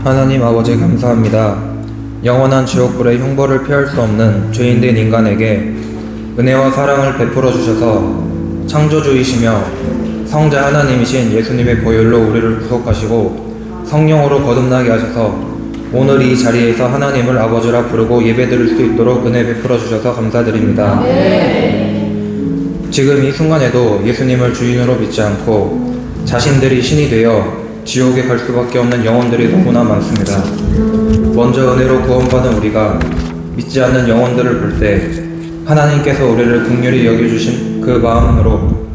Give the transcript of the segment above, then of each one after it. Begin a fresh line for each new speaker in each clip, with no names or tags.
하나님 아버지 감사합니다. 영원한 지옥불의 형벌을 피할 수 없는 죄인된 인간에게 은혜와 사랑을 베풀어 주셔서 창조주이시며 성자 하나님이신 예수님의 보혈로 우리를 구속하시고 성령으로 거듭나게 하셔서 오늘 이 자리에서 하나님을 아버지라 부르고 예배드릴 수 있도록 은혜 베풀어 주셔서 감사드립니다. 지금 이 순간에도 예수님을 주인으로 믿지 않고 자신들이 신이 되어 지옥에 갈 수밖에 없는 영혼들이 너무나 많습니다. 먼저 은혜로 구원받은 우리가 믿지 않는 영혼들을 볼 때 하나님께서 우리를 긍휼히 여겨주신 그 마음으로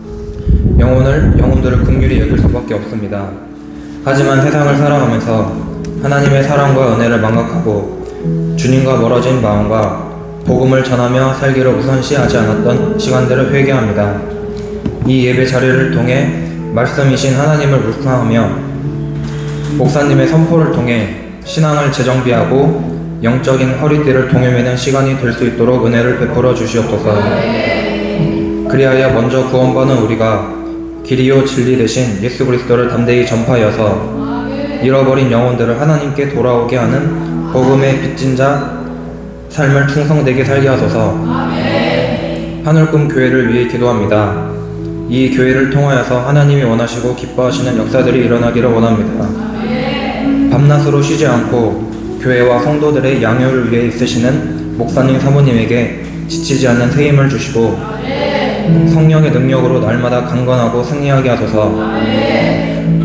영혼들을 긍휼히 여길 수밖에 없습니다. 하지만 세상을 살아가면서 하나님의 사랑과 은혜를 망각하고 주님과 멀어진 마음과 복음을 전하며 살기를 우선시하지 않았던 시간들을 회개합니다. 이 예배 자리를 통해 말씀이신 하나님을 묵상하며 목사님의 선포를 통해 신앙을 재정비하고 영적인 허리띠를 동여매는 시간이 될 수 있도록 은혜를 베풀어 주시옵소서. 그리하여 먼저 구원받은 우리가 길이요 진리 되신 예수 그리스도를 담대히 전파하여서 잃어버린 영혼들을 하나님께 돌아오게 하는 복음의 빚진 자 삶을 충성되게 살게 하소서. 하늘꿈 교회를 위해 기도합니다. 이 교회를 통하여서 하나님이 원하시고 기뻐하시는 역사들이 일어나기를 원합니다. 밤낮으로 쉬지 않고 교회와 성도들의 양육을 위해 있으시는 목사님 사모님에게 지치지 않는 새 힘을 주시고 성령의 능력으로 날마다 강건하고 승리하게 하소서.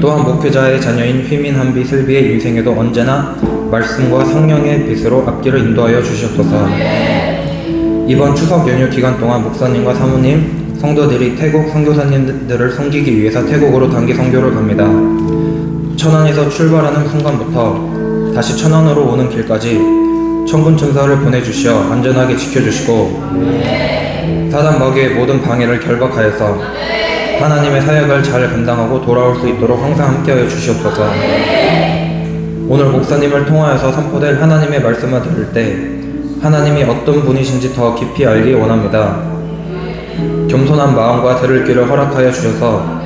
또한 목회자의 자녀인 휘민 한비 슬비의 인생에도 언제나 말씀과 성령의 빛으로 앞길을 인도하여 주시옵소서. 이번 추석 연휴 기간 동안 목사님과 사모님, 성도들이 태국 선교사님들을 섬기기 위해서 태국으로 단기 선교를 갑니다. 천안에서 출발하는 순간부터 다시 천안으로 오는 길까지 천군천사를 보내주시어 안전하게 지켜주시고 사단 마귀의 모든 방해를 결박하여서 하나님의 사역을 잘 감당하고 돌아올 수 있도록 항상 함께하여 주시옵소서. 오늘 목사님을 통하여서 선포될 하나님의 말씀을 들을 때 하나님이 어떤 분이신지 더 깊이 알기 원합니다. 겸손한 마음과 들을 귀를 허락하여 주셔서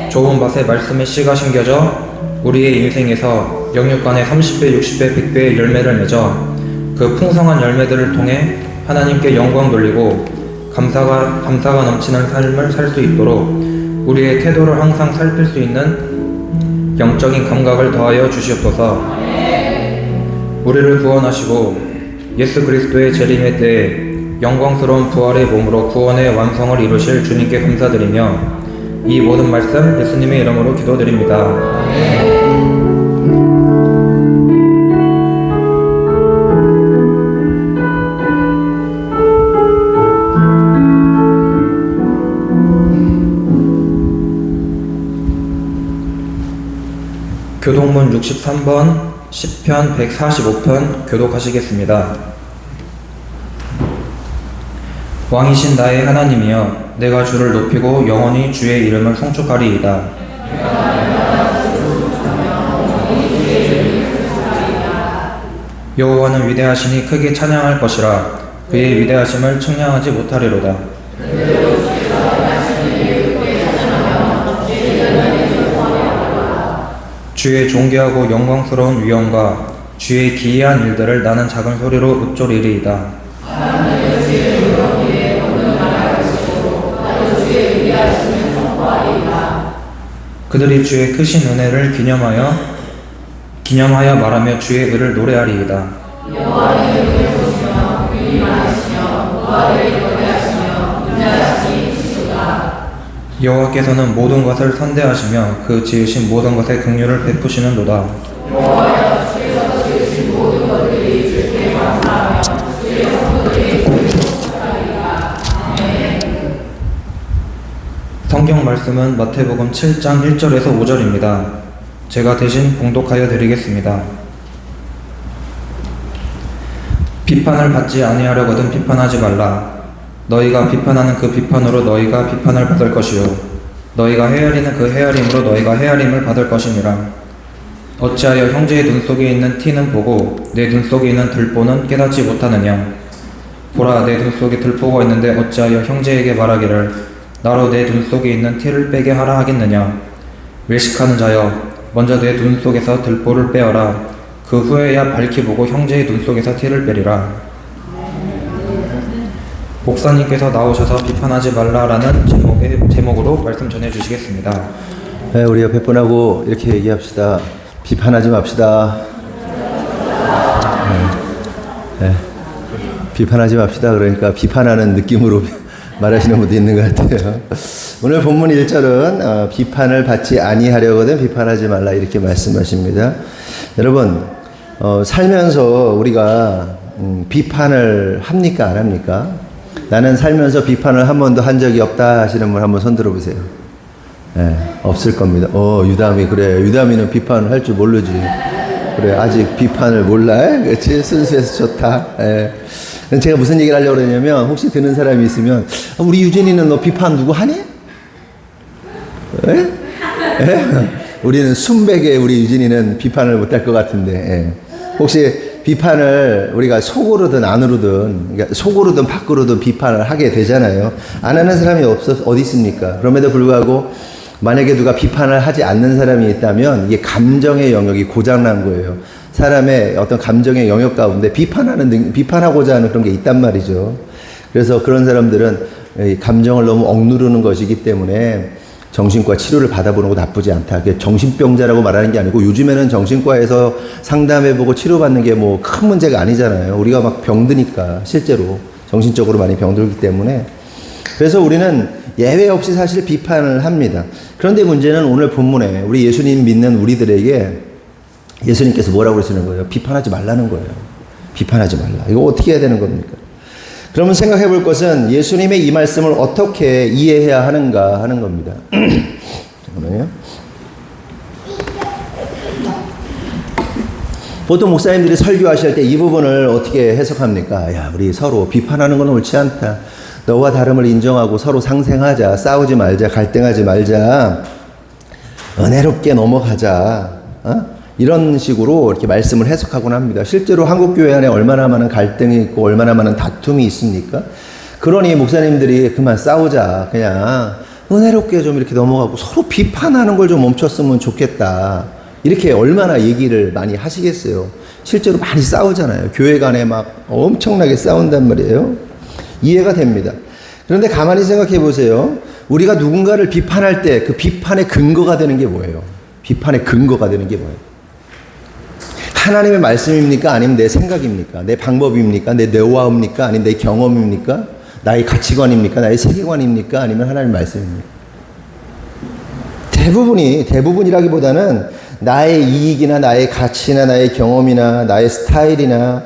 좋은 맛의 말씀의 씨가 심겨져 우리의 인생에서 영육간의 30배, 60배, 100배의 열매를 맺어 그 풍성한 열매들을 통해 하나님께 영광 돌리고 감사가 넘치는 삶을 살 수 있도록 우리의 태도를 항상 살필 수 있는 영적인 감각을 더하여 주시옵소서. 우리를 구원하시고 예수 그리스도의 재림의 때에 영광스러운 부활의 몸으로 구원의 완성을 이루실 주님께 감사드리며 이 모든 말씀 예수님의 이름으로 기도드립니다. 교독문 63번, 10편 145편 교독하시겠습니다. 왕이신 나의 하나님이여, 내가 주를 높이고 영원히 주의 이름을 송축하리이다. 여호와는 위대하시니 크게 찬양할 것이라. 그의 위대하심을 측량하지 못하리로다. 주의 존귀하고 영광스러운 위엄과 주의 기이한 일들을 나는 작은 소리로 읊조리리이다. 그들이 주의 크신 은혜를 기념하여 말하며 주의 의를 노래하리이다. 여호와께서는 모든 것을 선대하시며 그 지으신 모든 것에 긍휼을 베푸시는도다. 성경 말씀은 마태복음 7장 1절에서 5절입니다. 제가 대신 봉독하여 드리겠습니다. 비판을 받지 아니하려거든 비판하지 말라. 너희가 비판하는 그 비판으로 너희가 비판을 받을 것이요 너희가 헤아리는 그 헤아림으로 너희가 헤아림을 받을 것이니라. 어찌하여 형제의 눈 속에 있는 티는 보고 내 눈 속에 있는 들보는 깨닫지 못하느냐. 보라, 내 눈 속에 들보가 있는데 어찌하여 형제에게 말하기를 나로 내 눈 속에 있는 티를 빼게 하라 하겠느냐. 외식하는 자여, 먼저 내 눈 속에서 들보를 빼어라. 그 후에야 밝히 보고 형제의 눈 속에서 티를 빼리라. 목사님께서 나오셔서 비판하지 말라라는 제목으로 말씀 전해주시겠습니다.
네, 우리 옆에 분하고 이렇게 얘기합시다. 비판하지 맙시다. 네, 비판하지 맙시다. 그러니까 비판하는 느낌으로 말하시는 분도 있는 것 같아요. 오늘 본문 1절은 비판을 받지 아니하려거든 비판하지 말라 이렇게 말씀하십니다. 여러분 살면서 우리가 비판을 합니까 안 합니까? 나는 살면서 비판을 한 번도 한 적이 없다 하시는 분 한번 손 들어보세요. 네, 없을 겁니다. 유담이 그래. 유담이는 비판을 할 줄 모르지. 그래, 아직 비판을 몰라. 그렇지? 순수해서 좋다. 예. 제가 무슨 얘기를 하려고 그러냐면, 혹시 듣는 사람이 있으면, 우리 유진이는 너 비판 누구 하니? 예? 예? 우리는 순백에 우리 유진이는 비판을 못할 것 같은데, 예. 혹시 비판을 우리가 속으로든 안으로든, 그러니까 속으로든 밖으로든 비판을 하게 되잖아요. 안 하는 사람이 어디 있습니까? 그럼에도 불구하고, 만약에 누가 비판을 하지 않는 사람이 있다면 이게 감정의 영역이 고장난 거예요. 사람의 어떤 감정의 영역 가운데 비판하고자 하는 그런 게 있단 말이죠. 그래서 그런 사람들은 감정을 너무 억누르는 것이기 때문에 정신과 치료를 받아보는 거 나쁘지 않다. 정신병자라고 말하는 게 아니고 요즘에는 정신과에서 상담해보고 치료받는 게 뭐 큰 문제가 아니잖아요. 우리가 막 병드니까 실제로 정신적으로 많이 병들기 때문에 그래서 우리는 예외 없이 사실 비판을 합니다. 그런데 문제는 오늘 본문에 우리 예수님 믿는 우리들에게 예수님께서 뭐라고 그러시는 거예요? 비판하지 말라는 거예요. 비판하지 말라. 이거 어떻게 해야 되는 겁니까? 그러면 생각해 볼 것은 예수님의 이 말씀을 어떻게 이해해야 하는가 하는 겁니다. 잠깐만요. 보통 목사님들이 설교하실 때 이 부분을 어떻게 해석합니까? 야, 우리 서로 비판하는 건 옳지 않다. 너와 다름을 인정하고 서로 상생하자. 싸우지 말자. 갈등하지 말자. 은혜롭게 넘어가자. 이런 식으로 이렇게 말씀을 해석하곤 합니다. 실제로 한국교회 안에 얼마나 많은 갈등이 있고 얼마나 많은 다툼이 있습니까? 그러니 목사님들이 그만 싸우자. 그냥 은혜롭게 좀 이렇게 넘어가고 서로 비판하는 걸 좀 멈췄으면 좋겠다. 이렇게 얼마나 얘기를 많이 하시겠어요. 실제로 많이 싸우잖아요. 교회 간에 막 엄청나게 싸운단 말이에요. 이해가 됩니다. 그런데 가만히 생각해 보세요. 우리가 누군가를 비판할 때 그 비판의 근거가 되는 게 뭐예요? 비판의 근거가 되는 게 뭐예요? 하나님의 말씀입니까? 아니면 내 생각입니까? 내 방법입니까? 내 노하우입니까? 아니면 내 경험입니까? 나의 가치관입니까? 나의 세계관입니까? 아니면 하나님의 말씀입니까? 대부분이라기보다는 나의 이익이나 나의 가치나 나의 경험이나 나의 스타일이나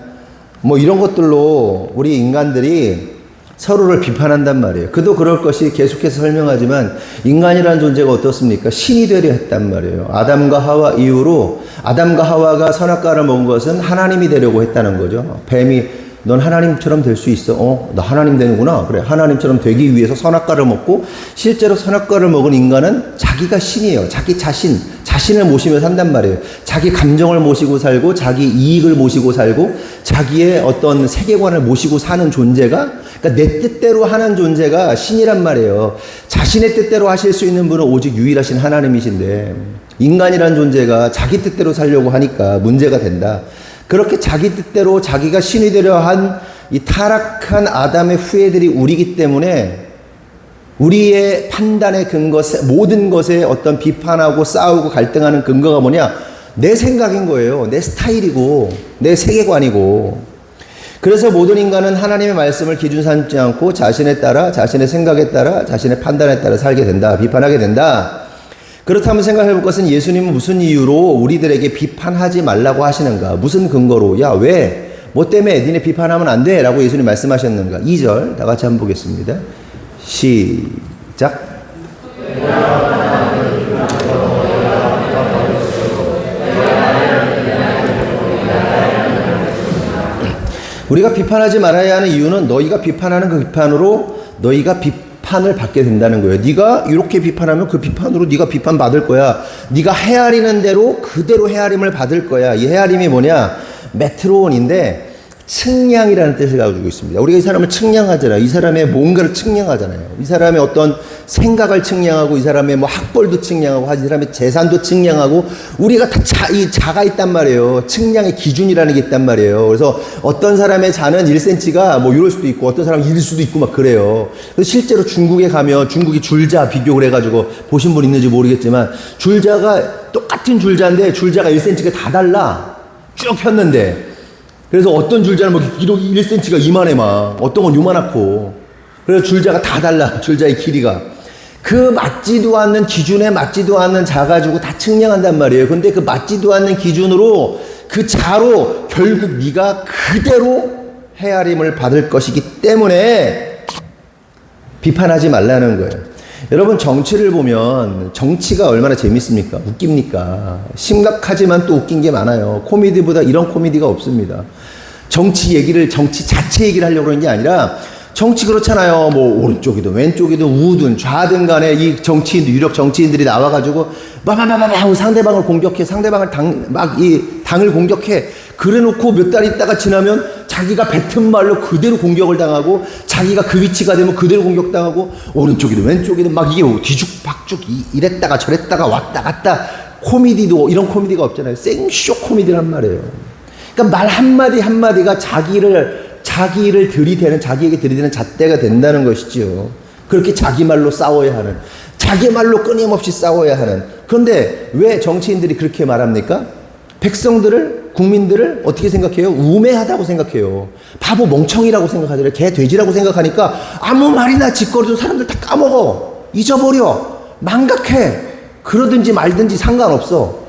뭐 이런 것들로 우리 인간들이 서로를 비판한단 말이에요. 그도 그럴 것이 계속해서 설명하지만 인간이라는 존재가 어떻습니까? 신이 되려 했단 말이에요. 아담과 하와 이후로 아담과 하와가 선악과를 먹은 것은 하나님이 되려고 했다는 거죠. 뱀이 넌 하나님처럼 될 수 있어. 나 하나님 되는구나. 그래, 하나님처럼 되기 위해서 선악과를 먹고 실제로 선악과를 먹은 인간은 자기가 신이에요. 자기 자신을 모시며 산단 말이에요. 자기 감정을 모시고 살고 자기 이익을 모시고 살고 자기의 어떤 세계관을 모시고 사는 존재가 그러니까 내 뜻대로 하는 존재가 신이란 말이에요. 자신의 뜻대로 하실 수 있는 분은 오직 유일하신 하나님이신데 인간이란 존재가 자기 뜻대로 살려고 하니까 문제가 된다. 그렇게 자기 뜻대로 자기가 신이 되려 한 이 타락한 아담의 후예들이 우리이기 때문에 우리의 판단의 근거, 모든 것에 어떤 비판하고 싸우고 갈등하는 근거가 뭐냐? 내 생각인 거예요. 내 스타일이고 내 세계관이고. 그래서 모든 인간은 하나님의 말씀을 기준 삼지 않고 자신에 따라, 자신의 생각에 따라, 자신의 판단에 따라 살게 된다. 비판하게 된다. 그렇다면 생각해 볼 것은 예수님은 무슨 이유로 우리들에게 비판하지 말라고 하시는가? 무슨 근거로? 야, 왜? 뭐 때문에 니네 비판하면 안 돼? 라고 예수님 말씀하셨는가? 2절 다 같이 한번 보겠습니다. 시작. 우리가 비판하지 말아야 하는 이유는 너희가 비판하는 그 비판으로 너희가 비판을 받게 된다는 거예요. 네가 이렇게 비판하면 그 비판으로 네가 비판 받을 거야. 네가 헤아리는 대로 그대로 헤아림을 받을 거야. 이 헤아림이 뭐냐? 메트로온인데 측량이라는 뜻을 가지고 있습니다. 우리가 이 사람을 측량하잖아요. 이 사람의 뭔가를 측량하잖아요. 이 사람의 어떤 생각을 측량하고, 이 사람의 뭐 학벌도 측량하고, 이 사람의 재산도 측량하고, 우리가 다 자가 있단 말이에요. 측량의 기준이라는 게 있단 말이에요. 그래서 어떤 사람의 자는 1cm가 뭐 이럴 수도 있고, 어떤 사람은 1일 수도 있고 막 그래요. 그래서 실제로 중국에 가면 중국이 줄자 비교를 해가지고 보신 분 있는지 모르겠지만, 줄자가 똑같은 줄자인데 줄자가 1cm가 다 달라. 쭉 폈는데. 그래서 어떤 줄자는 뭐 1cm가 이만해 막, 어떤 건 요만하고. 그래서 줄자가 다 달라. 줄자의 길이가. 그 맞지도 않는 기준에 맞지도 않는 자 가지고 다 측량한단 말이에요. 근데 그 맞지도 않는 기준으로 그 자로 결국 네가 그대로 헤아림을 받을 것이기 때문에 비판하지 말라는 거예요. 여러분, 정치를 보면 정치가 얼마나 재밌습니까? 웃깁니까? 심각하지만 또 웃긴 게 많아요. 코미디보다 이런 코미디가 없습니다. 정치 자체 얘기를 하려고 그러는 게 아니라, 정치 그렇잖아요. 뭐 오른쪽이든 왼쪽이든 우든 좌든 간에 이 정치인들, 유력 정치인들이 나와가지고 하고 상대방을 공격해, 상대방을 당을 공격해. 그래놓고 몇 달 있다가 지나면 자기가 뱉은 말로 그대로 공격을 당하고, 자기가 그 위치가 되면 그대로 공격당하고, 오른쪽이든 왼쪽이든 막 이게 뒤죽박죽 이랬다가 저랬다가 왔다 갔다. 코미디도 이런 코미디가 없잖아요. 생쇼 코미디란 말이에요. 그러니까 말 한마디 한마디가 자기에게 들이대는 잣대가 된다는 것이죠. 그렇게 자기 말로 싸워야 하는, 자기 말로 끊임없이 싸워야 하는. 그런데 왜 정치인들이 그렇게 말합니까? 국민들을 어떻게 생각해요? 우매하다고 생각해요. 바보 멍청이라고 생각하잖아요. 개 돼지라고 생각하니까 아무 말이나 짓거려도 사람들 다 까먹어. 잊어버려. 망각해. 그러든지 말든지 상관없어.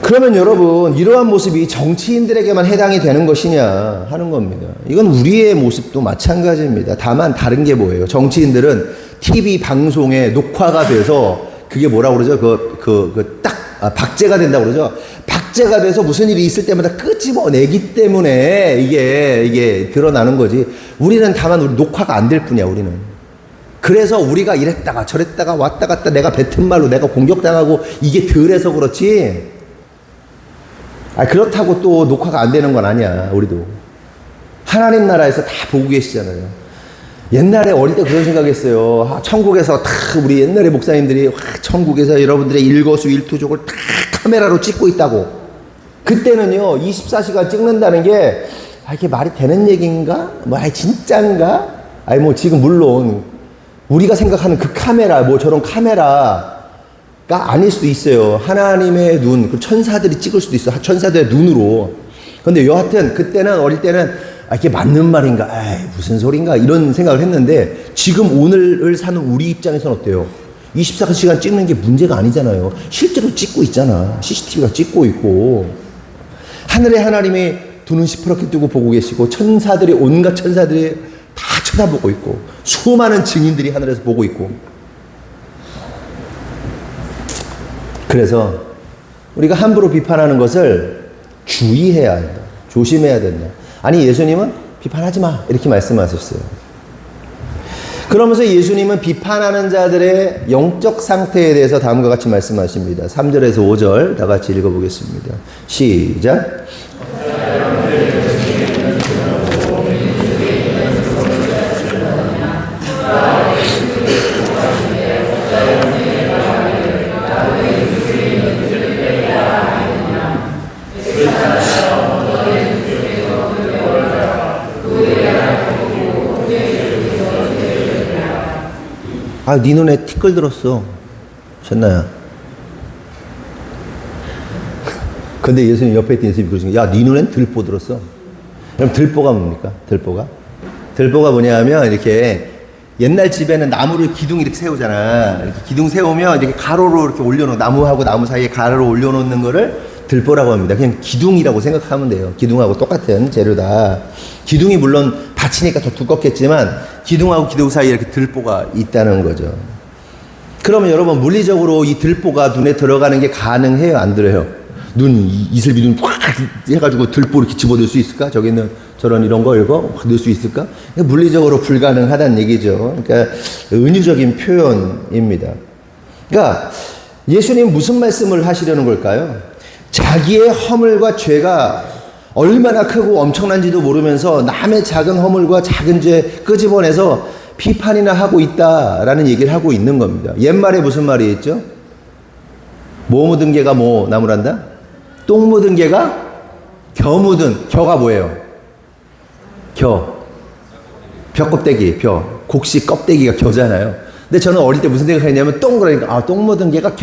그러면 여러분, 이러한 모습이 정치인들에게만 해당이 되는 것이냐 하는 겁니다. 이건 우리의 모습도 마찬가지입니다. 다만 다른 게 뭐예요? 정치인들은 TV 방송에 녹화가 돼서, 그게 뭐라고 그러죠? 박제가 된다고 그러죠? 박제가 돼서 무슨 일이 있을 때마다 끄집어내기 때문에 이게 드러나는 거지. 우리는 다만 우리 녹화가 안 될 뿐이야, 우리는. 그래서 우리가 이랬다가 저랬다가 왔다 갔다 내가 뱉은 말로 내가 공격당하고 이게 덜해서 그렇지. 그렇다고 또 녹화가 안 되는 건 아니야, 우리도. 하나님 나라에서 다 보고 계시잖아요. 옛날에 어릴 때 그런 생각했어요. 천국에서 다 우리 옛날에 목사님들이 천국에서 여러분들의 일거수일투족을 다 카메라로 찍고 있다고. 그때는요, 24시간 찍는다는 게 이게 말이 되는 얘기인가? 진짠가? 뭐 지금 물론 우리가 생각하는 그 카메라, 뭐 저런 카메라가 아닐 수도 있어요. 하나님의 눈, 그 천사들이 찍을 수도 있어. 천사들의 눈으로. 근데 여하튼 그때는, 어릴 때는 이게 맞는 말인가? 무슨 소린가? 이런 생각을 했는데, 지금 오늘을 사는 우리 입장에서는 어때요? 24시간 찍는 게 문제가 아니잖아요. 실제로 찍고 있잖아. CCTV가 찍고 있고. 하늘에 하나님이 두 눈 시퍼렇게 뜨고 보고 계시고, 온갖 천사들이 다 쳐다보고 있고, 수많은 증인들이 하늘에서 보고 있고. 그래서 우리가 함부로 비판하는 것을 주의해야 한다. 조심해야 된다. 아니, 예수님은 비판하지 마, 이렇게 말씀하셨어요. 그러면서 예수님은 비판하는 자들의 영적 상태에 대해서 다음과 같이 말씀하십니다. 3절에서 5절 다 같이 읽어보겠습니다. 시작. 네 눈에 티끌 들었어. 셨나야? 근데 예수님 옆에 있던 예수님이 그러신 거야. 네 눈엔 들보 들었어. 그럼 들보가 뭡니까? 들보가 뭐냐면, 이렇게 옛날 집에는 나무를 기둥 이렇게 세우잖아. 이렇게 기둥 세우면 이렇게 가로로 이렇게 올려놓은, 나무하고 나무 사이에 가로로 올려놓는 거를 들보라고 합니다. 그냥 기둥이라고 생각하면 돼요. 기둥하고 똑같은 재료다. 기둥이 물론 받치니까 더 두껍겠지만, 기둥하고 기둥 사이에 이렇게 들보가 있다는 거죠. 그러면 여러분, 물리적으로 이 들보가 눈에 들어가는 게 가능해요? 안 들어요? 이슬비 눈 확 해가지고 들보 이렇게 집어넣을 수 있을까? 저기 있는 저런 이런 거 넣을 수 있을까? 물리적으로 불가능하다는 얘기죠. 그러니까 은유적인 표현입니다. 그러니까 예수님 무슨 말씀을 하시려는 걸까요? 자기의 허물과 죄가 얼마나 크고 엄청난지도 모르면서 남의 작은 허물과 작은 죄 끄집어내서 비판이나 하고 있다라는 얘기를 하고 있는 겁니다. 옛말에 무슨 말이 있죠? 뭐 묻은 개가 뭐 나무란다? 똥 묻은 개가 겨 묻은, 겨가 뭐예요? 벼 껍데기, 곡식 껍데기가 겨잖아요. 근데 저는 어릴 때 무슨 생각했냐면 똥 그러니까 똥 묻은 개가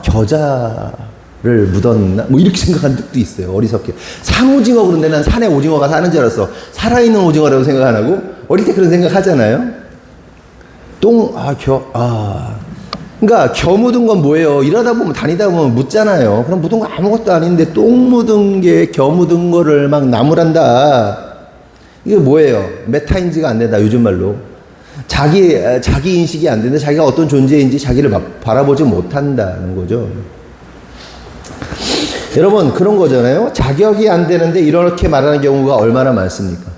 겨자를 묻었나? 뭐 이렇게 생각한 적도 있어요. 어리석게. 상오징어 그런데 난 산에 오징어가 사는 줄 알았어. 살아있는 오징어라고 생각 안 하고 어릴 때 그런 생각 하잖아요. 그러니까 겨 묻은 건 뭐예요? 일하다 보면 다니다 보면 묻잖아요. 그럼 묻은 거 아무것도 아닌데 똥 묻은 게 겨 묻은 거를 막 나무란다. 이게 뭐예요? 메타인지가 안 된다. 요즘 말로. 자기 인식이 안 되는데 자기가 어떤 존재인지 자기를 바라보지 못한다는 거죠. 여러분 그런 거잖아요. 자격이 안 되는데 이렇게 말하는 경우가 얼마나 많습니까?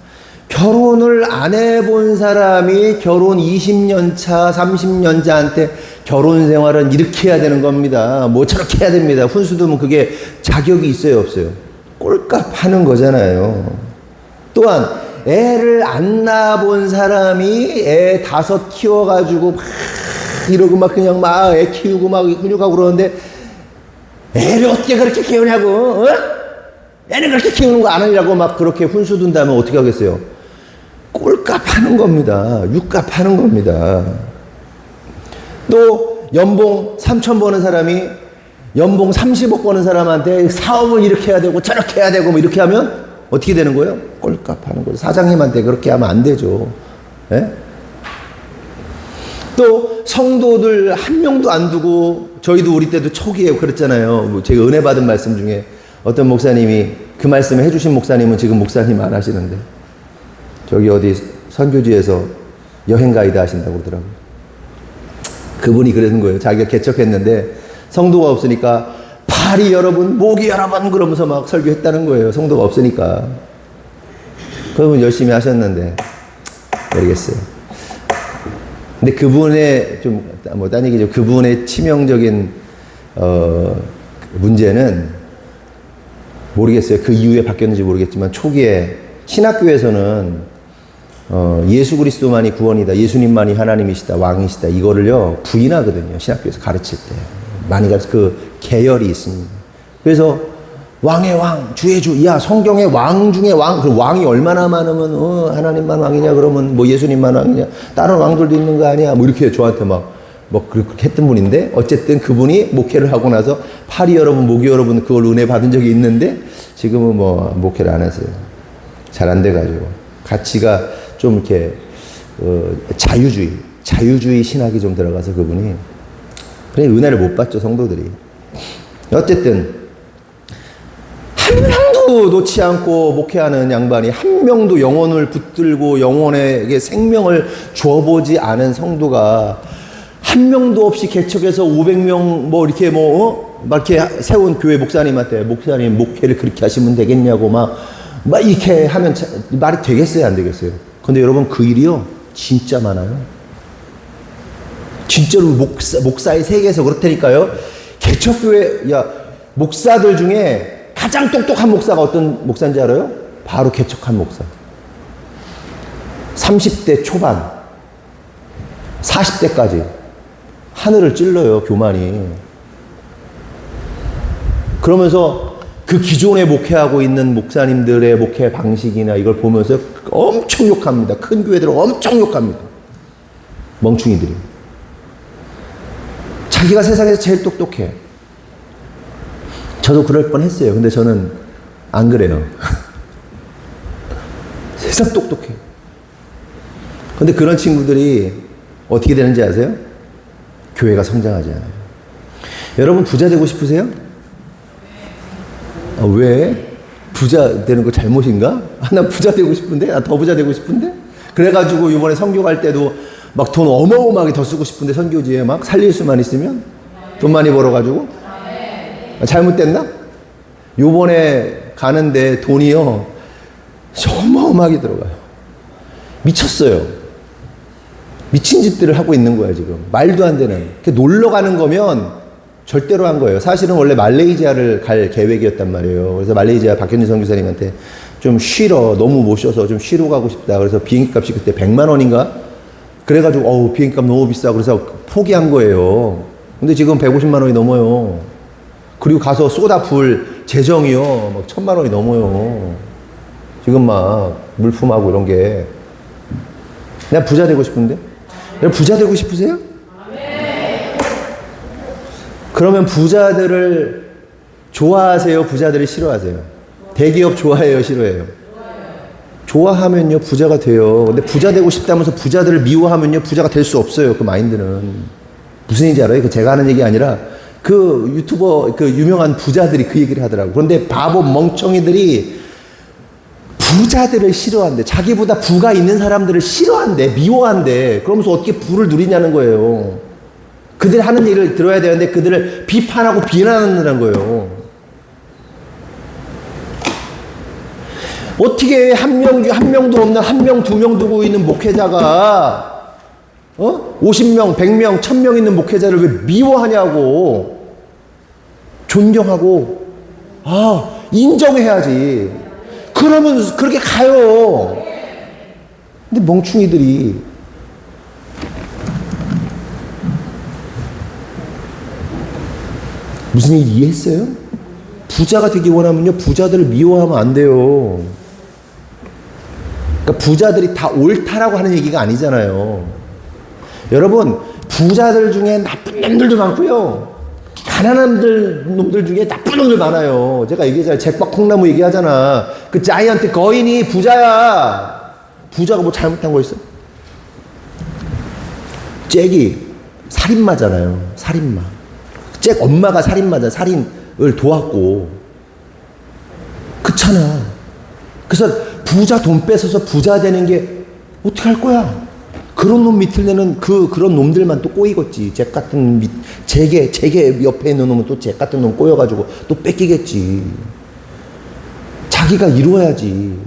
결혼을 안 해본 사람이 결혼 20년 차, 30년 차한테 결혼 생활은 이렇게 해야 되는 겁니다. 뭐 저렇게 해야 됩니다. 훈수 두면 그게 자격이 있어요, 없어요? 꼴값 하는 거잖아요. 또한 애를 안 낳아본 사람이 애 5 키워가지고 막 이러고 막 그냥 막 애 키우고 막 훈육하고 그러는데 애를 어떻게 그렇게 키우냐고, 어? 애를 그렇게 키우는 거 안 하려고 막 그렇게 훈수 둔다면 어떻게 하겠어요? 꼴값 하는 겁니다. 육값 하는 겁니다. 또 연봉 3천 버는 사람이 연봉 30억 버는 사람한테 사업을 이렇게 해야 되고 저렇게 해야 되고 뭐 이렇게 하면 어떻게 되는 거예요? 꼴값 하는 거예요. 사장님한테 그렇게 하면 안 되죠. 예? 또 성도들 한 명도 안 두고 저희도 우리 때도 초기에 그랬잖아요. 뭐 제가 은혜 받은 말씀 중에 어떤 목사님이 그 말씀을 해주신 목사님은 지금 목사님 안 하시는데 저기 어디 선교지에서 여행 가이드 하신다고 그러더라고요. 그분이 그러는 거예요. 자기가 개척했는데 성도가 없으니까 팔이 여러분, 목이 여러분 그러면서 막 설교했다는 거예요. 성도가 없으니까. 그분 열심히 하셨는데 모르겠어요. 근데 그분의 딴 얘기죠. 그분의 치명적인 문제는 모르겠어요. 그 이후에 바뀌었는지 모르겠지만 초기에 신학교에서는 예수 그리스도만이 구원이다. 예수님만이 하나님이시다. 왕이시다. 이거를요 부인하거든요. 신학교에서 가르칠 때. 많이 그 계열이 있습니다. 그래서 왕의 왕, 주의 주. 야, 성경의 왕 중에 왕. 그 왕이 얼마나 많으면 하나님만 왕이냐 그러면 뭐 예수님만 왕이냐. 다른 왕들도 있는 거 아니야. 뭐 이렇게 저한테 뭐 그렇게 했던 분인데 어쨌든 그분이 목회를 하고 나서 팔이 여러분, 목이 여러분 그걸 은혜 받은 적이 있는데 지금은 뭐 목회를 안 하세요. 잘 안 돼가지고 가치가 좀 이렇게 자유주의 신학이 좀 들어가서 그분이 그래 은혜를 못 받죠 성도들이. 어쨌든 한 명도 놓지 않고 목회하는 양반이 한 명도 영혼을 붙들고 영혼에게 생명을 주어보지 않은 성도가 한 명도 없이 개척해서 500명 뭐 이렇게 막 이렇게 세운 교회 목사님한테 목사님 목회를 그렇게 하시면 되겠냐고 막 이렇게 하면 말이 되겠어요 안 되겠어요? 근데 여러분 그 일이요 진짜 많아요. 진짜로 목사의 세계에서 그렇다니까요. 개척교회 목사들 중에 가장 똑똑한 목사가 어떤 목사인지 알아요? 바로 개척한 목사. 30대 초반 40대까지 하늘을 찔러요 교만이. 그러면서 그 기존에 목회하고 있는 목사님들의 목회 방식이나 이걸 보면서 엄청 욕합니다. 큰 교회들은 엄청 욕합니다. 멍충이들이. 자기가 세상에서 제일 똑똑해. 저도 그럴 뻔했어요. 근데 저는 안 그래요. 세상 똑똑해. 근데 그런 친구들이 어떻게 되는지 아세요? 교회가 성장하지 않아요. 여러분 부자 되고 싶으세요? 왜? 부자 되는 거 잘못인가? 나 부자 되고 싶은데? 나 더 부자 되고 싶은데? 그래가지고 이번에 선교 갈 때도 막 돈 어마어마하게 더 쓰고 싶은데 선교지에 막 살릴 수만 있으면 돈 많이 벌어가지고 잘못됐나? 요번에 가는데 돈이요 어마어마하게 들어가요. 미쳤어요. 미친 짓들을 하고 있는 거야 지금. 말도 안 되는. 놀러 가는 거면 절대로 한 거예요. 사실은 원래 말레이시아를 갈 계획이었단 말이에요. 그래서 말레이시아 박현진 선교사님한테 좀 쉬러, 너무 못 쉬어서 좀 쉬러 가고 싶다. 그래서 비행기 값이 그때 100만 원인가? 그래가지고 어우 비행기 값 너무 비싸. 그래서 포기한 거예요. 근데 지금 150만 원이 넘어요. 그리고 가서 쏟아 부을 재정이요. 막 1000만 원이 넘어요. 지금 막 물품하고 이런 게. 내가 부자 되고 싶은데? 여러분 부자 되고 싶으세요? 그러면 부자들을 좋아하세요? 부자들을 싫어하세요? 대기업 좋아해요? 싫어해요? 좋아하면요 부자가 돼요. 근데 부자 되고 싶다면서 부자들을 미워하면요 부자가 될 수 없어요. 그 마인드는 무슨 얘기인지 알아요? 그 제가 하는 얘기 아니라 그 유튜버 그 유명한 부자들이 그 얘기를 하더라고. 그런데 바보 멍청이들이 부자들을 싫어한대. 자기보다 부가 있는 사람들을 싫어한대. 미워한대. 그러면서 어떻게 부를 누리냐는 거예요. 그들 하는 얘기를 들어야 되는데 그들을 비판하고 비난하는 거예요. 어떻게 한 명도 없는 1명, 2명 두고 있는 목회자가 50명, 100명, 1000명 있는 목회자를 왜 미워하냐고. 존경하고 인정해야지. 그러면 그렇게 가요. 근데 멍충이들이 무슨 일 이해했어요? 부자가 되기 원하면요 부자들을 미워하면 안 돼요. 그러니까 부자들이 다 옳다라고 하는 얘기가 아니잖아요. 여러분 부자들 중에 나쁜 놈들도 많고요 가난한 놈들 중에 나쁜 놈들 많아요. 제가 얘기하잖아요. 잭박 콩나무 얘기하잖아. 그 자이언트 거인이 부자야. 부자가 뭐 잘못한 거 있어? 잭이 살인마잖아요. 살인마. 잭 엄마가 살인마잖아. 살인을 도왔고. 그렇잖아. 그래서 부자 돈 뺏어서 부자 되는 게 어떻게 할 거야? 그런 놈 밑을내는 그런 놈들만 또 꼬이겠지. 잭 같은 잭의 옆에 있는 놈은 또 잭 같은 놈 꼬여가지고 또 뺏기겠지. 자기가 이루어야지.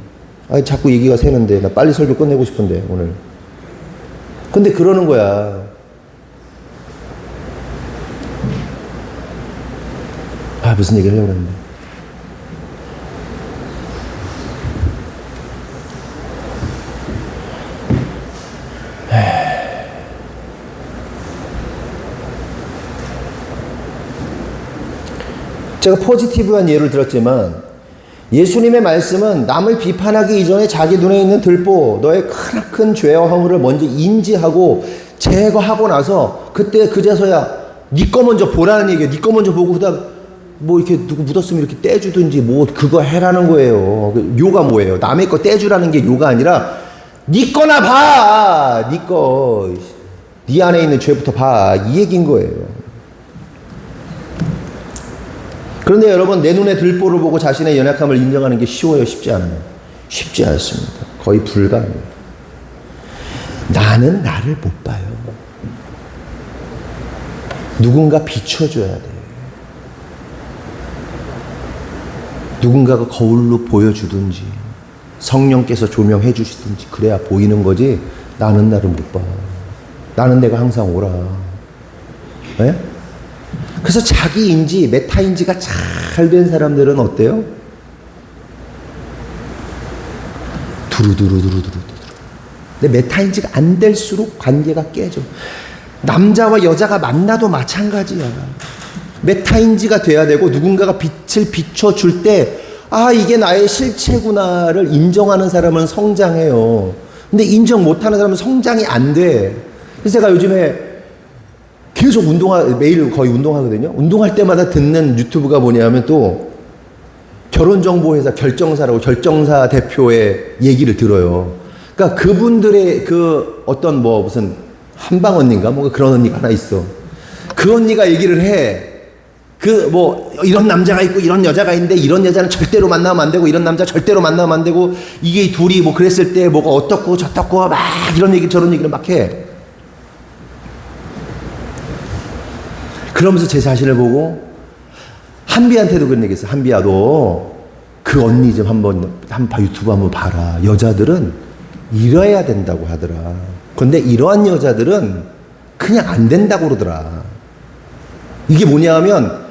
아니, 자꾸 얘기가 새는데, 나 빨리 설교 끝내고 싶은데, 오늘. 근데 그러는 거야. 무슨 얘기를 하려고 했는데. 제가 포지티브한 예를 들었지만 예수님의 말씀은 남을 비판하기 이전에 자기 눈에 있는 들보, 너의 크나큰 죄와 허물을 먼저 인지하고 제거하고 나서 그때 그제서야 네 거 먼저 보라는 얘기예요. 네 거 먼저 보고 그다음 뭐 이렇게 누구 묻었으면 이렇게 떼주든지 뭐 그거 해라는 거예요. 요가 뭐예요? 남의 거 떼주라는 게 요가 아니라 네 거나 봐. 네 거. 네 안에 있는 죄부터 봐. 이 얘기인 거예요. 그런데 여러분 내 눈에 들보를 보고 자신의 연약함을 인정하는 게 쉬워요? 쉽지 않아요? 쉽지 않습니다. 거의 불가합니다. 나는 나를 못 봐요. 누군가 비춰줘야 돼요. 누군가가 거울로 보여주든지 성령께서 조명해 주시든지 그래야 보이는 거지. 나는 나를 못 봐. 나는 내가 항상 오라. 네? 그래서 자기 인지, 메타인지가 잘 된 사람들은 어때요? 두루두루두루두루. 근데 메타인지가 안 될수록 관계가 깨져. 남자와 여자가 만나도 마찬가지야. 메타인지가 돼야 되고 누군가가 빛을 비춰줄 때 이게 나의 실체구나를 인정하는 사람은 성장해요. 근데 인정 못하는 사람은 성장이 안 돼. 그래서 제가 요즘에 계속 매일 거의 운동하거든요. 운동할 때마다 듣는 유튜브가 뭐냐면 또 결혼정보회사 결정사라고 결정사 대표의 얘기를 들어요. 그러니까 그분들의 그 어떤 뭐 무슨 한방 언니인가 뭔가 그런 언니가 하나 있어. 그 언니가 얘기를 해. 그 뭐 이런 남자가 있고 이런 여자가 있는데 이런 여자는 절대로 만나면 안 되고 이런 남자 절대로 만나면 안 되고 이게 둘이 뭐 그랬을 때 뭐가 어떻고 저떻고 막 이런 얘기 저런 얘기를 막 해. 그러면서 제 자신을 보고 한비한테도 그런 얘기 했어. 한비야 너 그 언니 좀 한번 유튜브 한번 봐라. 여자들은 이래야 된다고 하더라. 근데 이러한 여자들은 그냥 안 된다고 그러더라. 이게 뭐냐 하면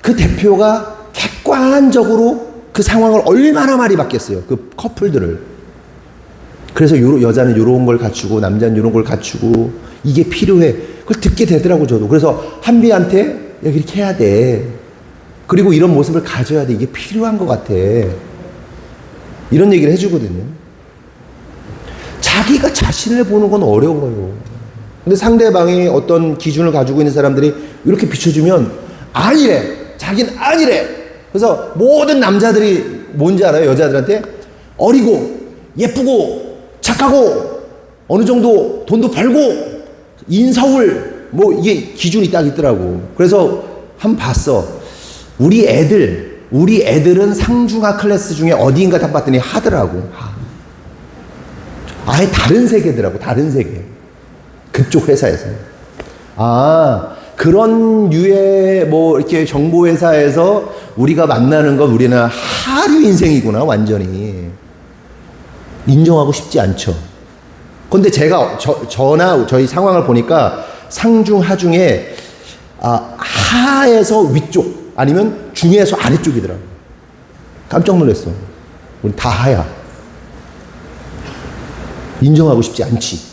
그 대표가 객관적으로 그 상황을 얼마나 많이 봤겠어요. 그 커플들을. 그래서 여자는 요런 걸 갖추고 남자는 요런 걸 갖추고 이게 필요해. 그걸 듣게 되더라고 저도. 그래서 한비한테 여기 이렇게 해야 돼. 그리고 이런 모습을 가져야 돼. 이게 필요한 것 같아. 이런 얘기를 해주거든요. 자기가 자신을 보는 건 어려워요. 근데 상대방이 어떤 기준을 가지고 있는 사람들이 이렇게 비춰주면 아니래. 자기는 아니래. 그래서 모든 남자들이 뭔지 알아요? 여자들한테 어리고 예쁘고 착하고 어느 정도 돈도 벌고 인서울 뭐 이게 기준이 딱 있더라고. 그래서 한번 봤어. 우리 애들은 상중하 클래스 중에 어디인가 딱 봤더니 하더라고. 아예 다른 세계더라고. 다른 세계. 그쪽 회사에서. 아, 그런 류의 뭐 이렇게 정보회사에서 우리가 만나는 건 우리는 하류 인생이구나, 완전히. 인정하고 싶지 않죠. 근데 제가 저나 저희 상황을 보니까 상중, 하중에 하에서 위쪽 아니면 중에서 아래쪽이더라고. 깜짝 놀랐어. 우리 다 하야. 인정하고 싶지 않지.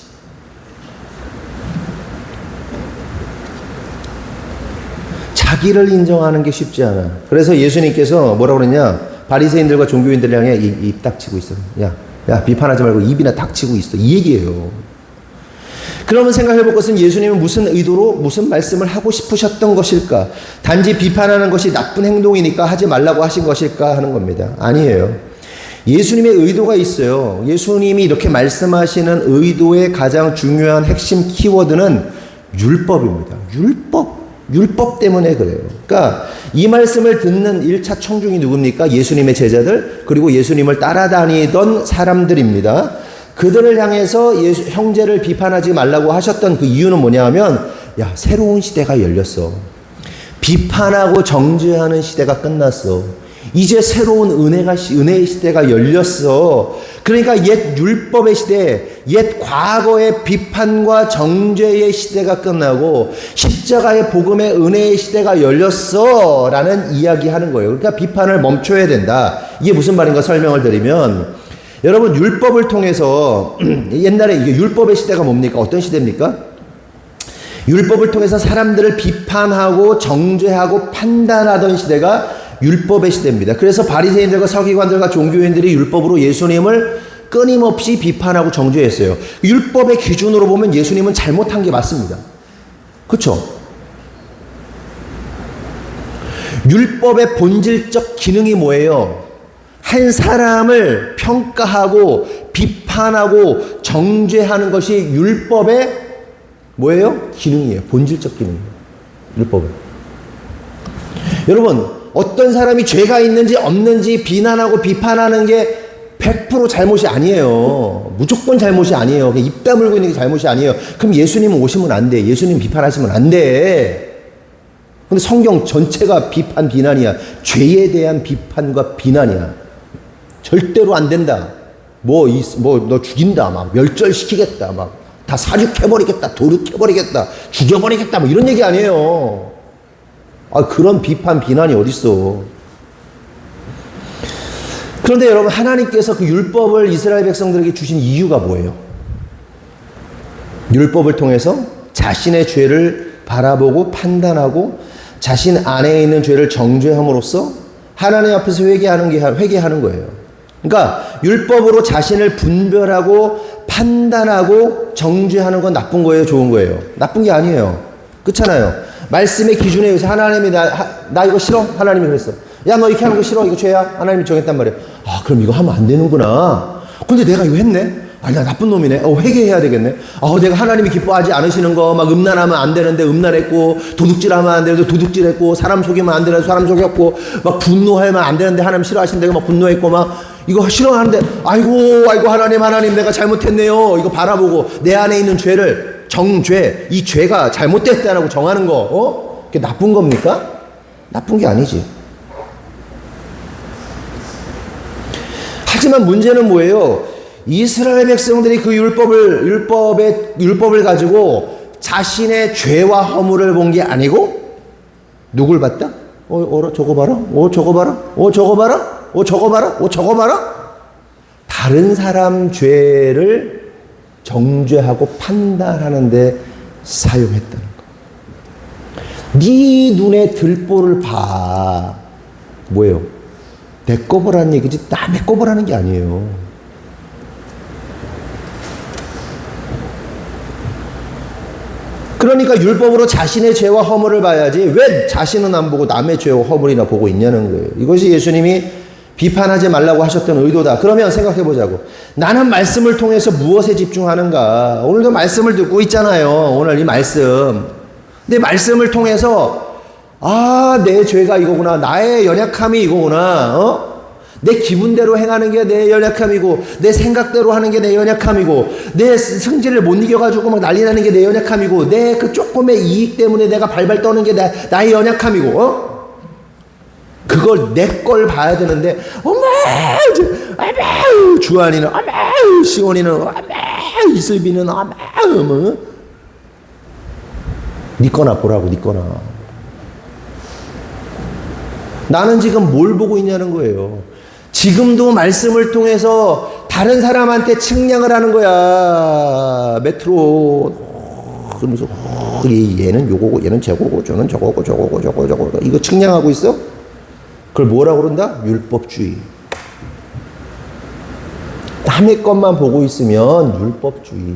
자기를 인정하는 게 쉽지 않아. 그래서 예수님께서 뭐라고 그랬냐? 바리새인들과 종교인들 향해 입 닥치고 있어. 야, 비판하지 말고 입이나 닥치고 있어. 이 얘기예요. 그러면 생각해 볼 것은 예수님은 무슨 의도로 무슨 말씀을 하고 싶으셨던 것일까? 단지 비판하는 것이 나쁜 행동이니까 하지 말라고 하신 것일까 하는 겁니다. 아니에요. 예수님의 의도가 있어요. 예수님이 이렇게 말씀하시는 의도의 가장 중요한 핵심 키워드는 율법입니다. 율법 때문에 그래요. 그러니까 이 말씀을 듣는 1차 청중이 누굽니까? 예수님의 제자들, 그리고 예수님을 따라다니던 사람들입니다. 그들을 향해서 형제를 비판하지 말라고 하셨던 그 이유는 뭐냐 하면, 야, 새로운 시대가 열렸어. 비판하고 정죄하는 시대가 끝났어. 이제 새로운 은혜의 시대가 열렸어. 그러니까 옛 율법의 시대, 옛 과거의 비판과 정죄의 시대가 끝나고 십자가의 복음의 은혜의 시대가 열렸어 라는 이야기하는 거예요. 그러니까 비판을 멈춰야 된다. 이게 무슨 말인가 설명을 드리면, 여러분 율법을 통해서 옛날에 이게 율법의 시대가 뭡니까? 어떤 시대입니까? 율법을 통해서 사람들을 비판하고 정죄하고 판단하던 시대가 율법의 시대입니다. 그래서 바리새인들과 서기관들과 종교인들이 율법으로 예수님을 끊임없이 비판하고 정죄했어요. 율법의 기준으로 보면 예수님은 잘못한 게 맞습니다. 그렇죠? 율법의 본질적 기능이 뭐예요? 한 사람을 평가하고 비판하고 정죄하는 것이 율법의 뭐예요? 기능이에요. 본질적 기능이에요. 율법은. 여러분, 어떤 사람이 죄가 있는지 없는지 비난하고 비판하는 게 100% 잘못이 아니에요. 무조건 잘못이 아니에요. 그냥 입 다물고 있는 게 잘못이 아니에요. 그럼 예수님은 오시면 안 돼. 예수님 비판하시면 안 돼. 근데 성경 전체가 비판, 비난이야. 죄에 대한 비판과 비난이야. 절대로 안 된다. 너 죽인다. 막 멸절시키겠다. 막 다 사륙해버리겠다. 도륙해버리겠다. 죽여버리겠다. 뭐 이런 얘기 아니에요. 그런 비판, 비난이 어딨어. 그런데 여러분, 하나님께서 그 율법을 이스라엘 백성들에게 주신 이유가 뭐예요? 율법을 통해서 자신의 죄를 바라보고 판단하고 자신 안에 있는 죄를 정죄함으로써 하나님 앞에서 회개하는 거예요. 그러니까 율법으로 자신을 분별하고 판단하고 정죄하는 건 나쁜 거예요, 좋은 거예요? 나쁜 게 아니에요. 그렇잖아요. 말씀의 기준에 의해서 하나님이 나 이거 싫어? 하나님이 그랬어. 야, 너 이렇게 하는 거 싫어? 이거 죄야? 하나님이 정했단 말이에요. 그럼 이거 하면 안 되는구나. 근데 내가 이거 했네? 나 나쁜 놈이네. 회개해야 되겠네. 내가 하나님이 기뻐하지 않으시는 거, 막 음란하면 안 되는데 음란했고, 도둑질하면 안 되는데 도둑질했고, 사람 속이면 안 되는데 사람 속였고, 막 분노하면 안 되는데 하나님 싫어하신다고 막 분노했고, 막 이거 싫어하는데, 아이고, 하나님, 내가 잘못했네요. 이거 바라보고, 내 안에 있는 죄를, 정죄, 이 죄가 잘못됐다라고 정하는 거, 그게 나쁜 겁니까? 나쁜 게 아니지. 하지만 문제는 뭐예요? 이스라엘 백성들이 그 율법을 가지고 자신의 죄와 허물을 본 게 아니고 누굴 봤다? 어라 저거 봐라. 저거 봐라. 저거 봐라. 저거 봐라. 저거 봐라. 다른 사람 죄를 정죄하고 판단하는데 사용했다는 거. 네 눈에 들보를 봐. 뭐예요? 내 거 보라는 얘기지 남의 거 보라는 게 아니에요. 그러니까 율법으로 자신의 죄와 허물을 봐야지 왜 자신은 안 보고 남의 죄와 허물이나 보고 있냐는 거예요. 이것이 예수님이 비판하지 말라고 하셨던 의도다. 그러면 생각해 보자고. 나는 말씀을 통해서 무엇에 집중하는가? 오늘도 말씀을 듣고 있잖아요. 오늘 이 말씀. 근데 말씀을 통해서 내 죄가 이거구나. 나의 연약함이 이거구나. 내 기분대로 행하는 게 내 연약함이고, 내 생각대로 하는 게 내 연약함이고, 내 승질을 못 이겨가지고 막 난리 나는 게 내 연약함이고, 내 그 조금의 이익 때문에 내가 발발 떠는 게 나의 연약함이고, 그걸 내 걸 봐야 되는데, 주한이는, 시온이는, 이슬비는, 니 거나 보라고, 니 거나. 나는 지금 뭘 보고 있냐는 거예요. 지금도 말씀을 통해서 다른 사람한테 측량을 하는 거야. 메트로 그러면서 얘는 요거고 얘는 저거고 저는 저거고 저거 이거 측량하고 있어? 그걸 뭐라고 그런다? 율법주의. 남의 것만 보고 있으면 율법주의.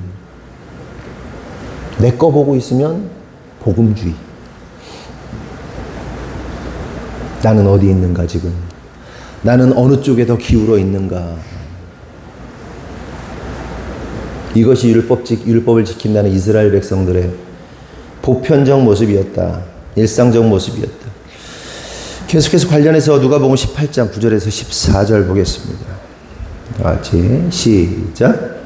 내 거 보고 있으면 복음주의. 나는 어디 있는가 지금? 나는 어느 쪽에 더 기울어 있는가? 이것이 율법을 지킨다는 이스라엘 백성들의 보편적 모습이었다. 일상적 모습이었다. 계속해서 관련해서 누가복음 18장 9절에서 14절 보겠습니다. 다 같이 시작.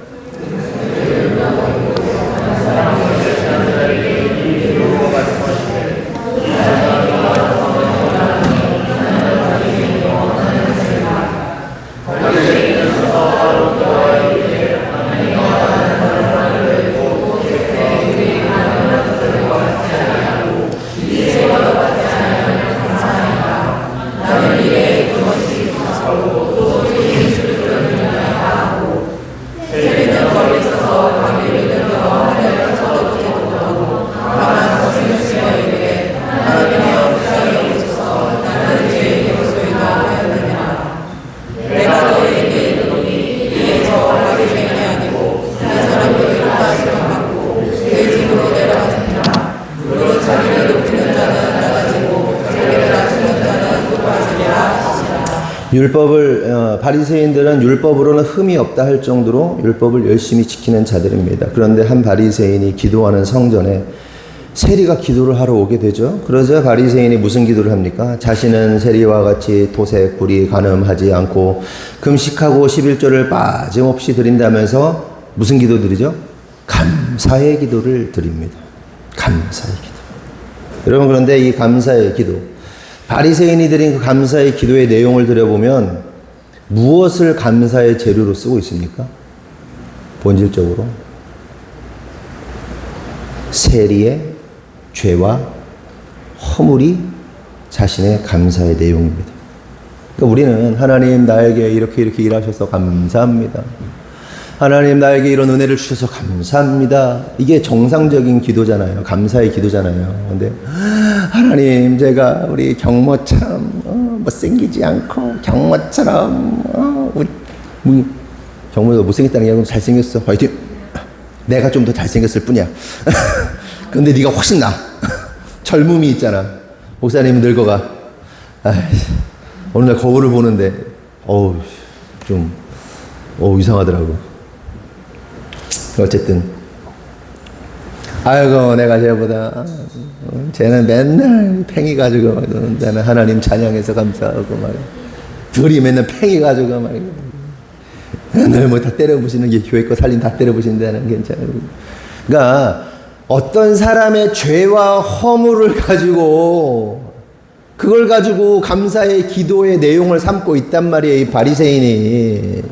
바리새인들은 율법으로는 흠이 없다 할 정도로 율법을 열심히 지키는 자들입니다. 그런데 한 바리새인이 기도하는 성전에 세리가 기도를 하러 오게 되죠. 그러자 바리새인이 무슨 기도를 합니까? 자신은 세리와 같이 토색, 불의, 간음하지 않고 금식하고 11조를 빠짐없이 드린다면서 무슨 기도 드리죠? 감사의 기도를 드립니다. 감사의 기도. 여러분, 그런데 이 감사의 기도, 바리새인이 드린 그 감사의 기도의 내용을 들여보면 무엇을 감사의 재료로 쓰고 있습니까? 본질적으로 세리의 죄와 허물이 자신의 감사의 내용입니다. 그러니까 우리는 하나님 나에게 이렇게 일하셔서 감사합니다. 하나님 나에게 이런 은혜를 주셔서 감사합니다. 이게 정상적인 기도잖아요. 감사의 기도잖아요. 근데 하나님, 제가 우리 경모처럼 못생기지 않고 경모처럼 경모가 못생겼다는 게 아니고 잘생겼어. 화이팅. 내가 좀 더 잘생겼을 뿐이야. 근데 네가 훨씬 나. 젊음이 있잖아. 목사님은 늙어가. 어느 날 거울을 보는데 좀 이상하더라고. 어쨌든 아이고, 내가 쟤보다 쟤는 맨날 팽이 가지고 나는 하나님 찬양해서 감사하고 말이야. 둘이 맨날 팽이 가지고 말이야. 늘 뭐 다 때려부시는 게 교회 거 살림 다 때려부신다는 괜찮아요. 그러니까 어떤 사람의 죄와 허물을 가지고 그걸 가지고 감사의 기도의 내용을 삼고 있단 말이에요, 이 바리새인이.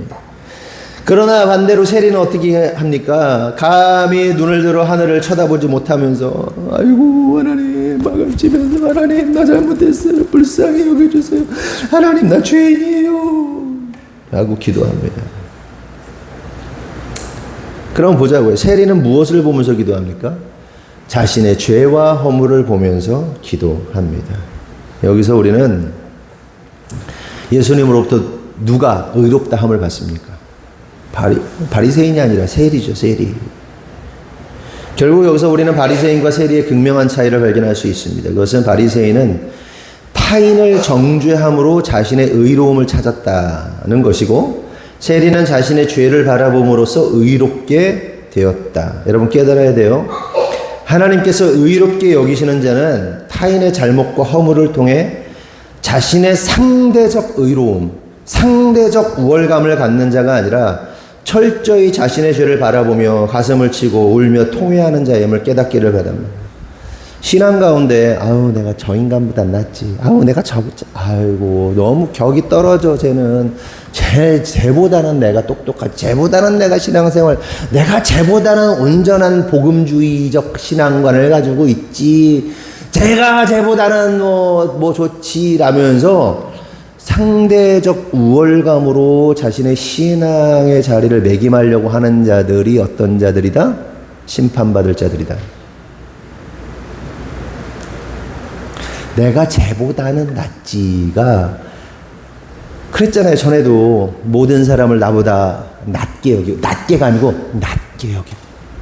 그러나 반대로 세리는 어떻게 합니까? 감히 눈을 들어 하늘을 쳐다보지 못하면서 아이고 하나님 마감치면서 하나님 나 잘못했어요. 불쌍히 여겨주세요. 하나님 나 죄인이에요. 라고 기도합니다. 그럼 보자고요. 세리는 무엇을 보면서 기도합니까? 자신의 죄와 허물을 보면서 기도합니다. 여기서 우리는 예수님으로부터 누가 의롭다함을 받습니까? 바리새인이 아니라 세리죠, 세리. 결국 여기서 우리는 바리새인과 세리의 극명한 차이를 발견할 수 있습니다. 그것은 바리새인은 타인을 정죄함으로 자신의 의로움을 찾았다는 것이고, 세리는 자신의 죄를 바라봄으로써 의롭게 되었다. 여러분 깨달아야 돼요. 하나님께서 의롭게 여기시는 자는 타인의 잘못과 허물을 통해 자신의 상대적 의로움, 상대적 우월감을 갖는 자가 아니라 철저히 자신의 죄를 바라보며 가슴을 치고 울며 통회하는 자임을 깨닫기를 바랍니다. 신앙 가운데 아우 내가 저 인간보다 낫지, 아우 내가 아이고 너무 격이 떨어져, 쟤는 쟤보다는 내가 똑똑하지, 쟤보다는 내가 신앙생활, 내가 쟤보다는 온전한 복음주의적 신앙관을 가지고 있지, 제가 쟤보다는 뭐 좋지라면서 상대적 우월감으로 자신의 신앙의 자리를 매김하려고 하는 자들이 어떤 자들이다? 심판받을 자들이다. 내가 쟤보다는 낫지가 그랬잖아요. 전에도 모든 사람을 나보다 낮게 여기고, 낮게가 아니고 낮게 여기고,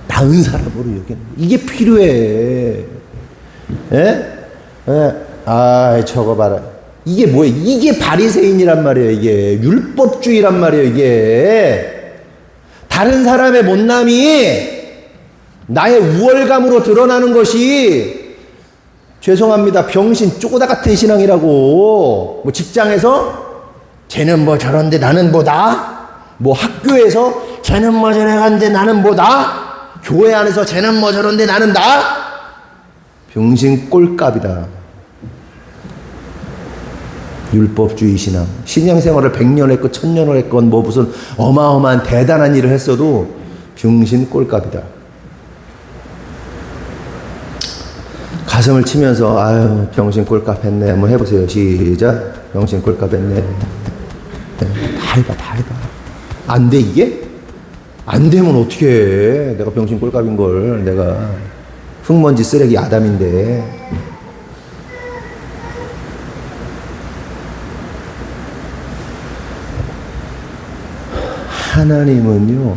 나은 사람으로 여기는 이게 필요해. 예? 예? 아, 저거 봐라. 이게 뭐예요? 이게 바리새인이란 말이에요. 이게 율법주의란 말이에요. 이게 다른 사람의 못남이 나의 우월감으로 드러나는 것이, 죄송합니다, 병신 쪼꼬다 같은 신앙이라고. 뭐 직장에서 쟤는 뭐 저런데 나는 뭐다, 뭐 학교에서 쟤는 뭐 저래 간데 나는 뭐다, 교회 안에서 쟤는 뭐 저런데 나는 다, 병신 꼴값이다. 율법주의 신앙. 신앙생활을 100년 했고 1000년을 했건 뭐 무슨 어마어마한 대단한 일을 했어도 병신 꼴값이다. 가슴을 치면서 아유 병신 꼴값 했네. 한번 해보세요. 시작. 병신 꼴값 했네. 다 해봐. 안 돼 이게? 안 되면 어떻게 해. 내가 병신 꼴값인 걸. 내가 흙먼지 쓰레기 아담인데. 하나님은요,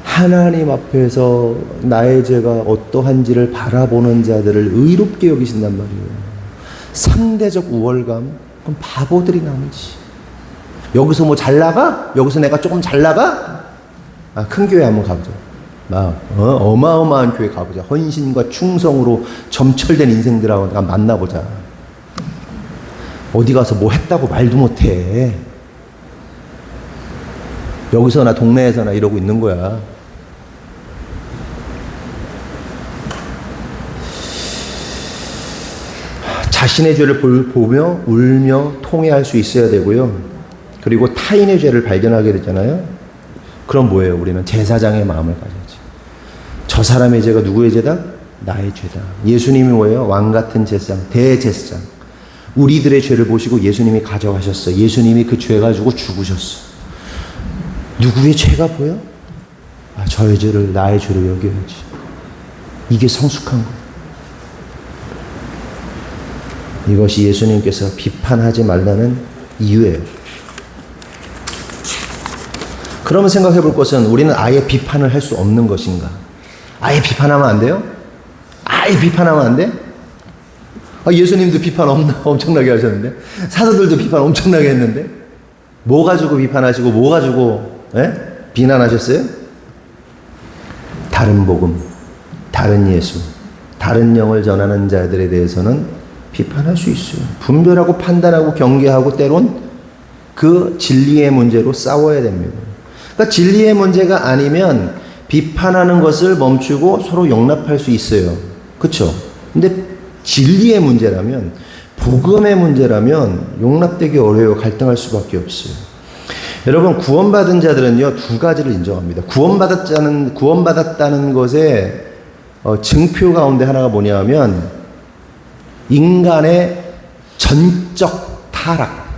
하나님 앞에서 나의 죄가 어떠한지를 바라보는 자들을 의롭게 여기신단 말이에요. 상대적 우월감, 그럼 바보들이 나오지. 여기서 뭐 잘 나가? 여기서 내가 조금 잘 나가? 아, 큰 교회 한번 가보자. 어마어마한 교회 가보자. 헌신과 충성으로 점철된 인생들하고 만나보자. 어디 가서 뭐 했다고 말도 못해. 여기서나 동네에서나 이러고 있는 거야. 자신의 죄를 보며 울며 통회할 수 있어야 되고요. 그리고 타인의 죄를 발견하게 되잖아요. 그럼 뭐예요? 우리는 제사장의 마음을 가져야지. 저 사람의 죄가 누구의 죄다? 나의 죄다. 예수님이 뭐예요? 왕 같은 제사장, 대제사장. 우리들의 죄를 보시고 예수님이 가져가셨어요. 예수님이 그 죄 가지고 죽으셨어요. 누구의 죄가 보여? 아, 저의 죄를 나의 죄로 여겨야지. 이게 성숙한 거. 이것이 예수님께서 비판하지 말라는 이유예요. 그러면 생각해 볼 것은, 우리는 아예 비판을 할 수 없는 것인가? 아예 비판하면 안 돼요? 아예 비판하면 안 돼? 아, 예수님도 비판 엄청나게 하셨는데, 사도들도 비판 엄청나게 했는데, 뭐 가지고 비판하시고 뭐 가지고 비난하셨어요? 다른 복음, 다른 예수, 다른 영을 전하는 자들에 대해서는 비판할 수 있어요. 분별하고 판단하고 경계하고 때론 그 진리의 문제로 싸워야 됩니다. 그러니까 진리의 문제가 아니면 비판하는 것을 멈추고 서로 용납할 수 있어요. 그렇죠? 근데 진리의 문제라면, 복음의 문제라면 용납되기 어려워요. 갈등할 수밖에 없어요. 여러분, 구원받은 자들은요, 두 가지를 인정합니다. 구원받았다는 것의 증표 가운데 하나가 뭐냐면, 인간의 전적 타락.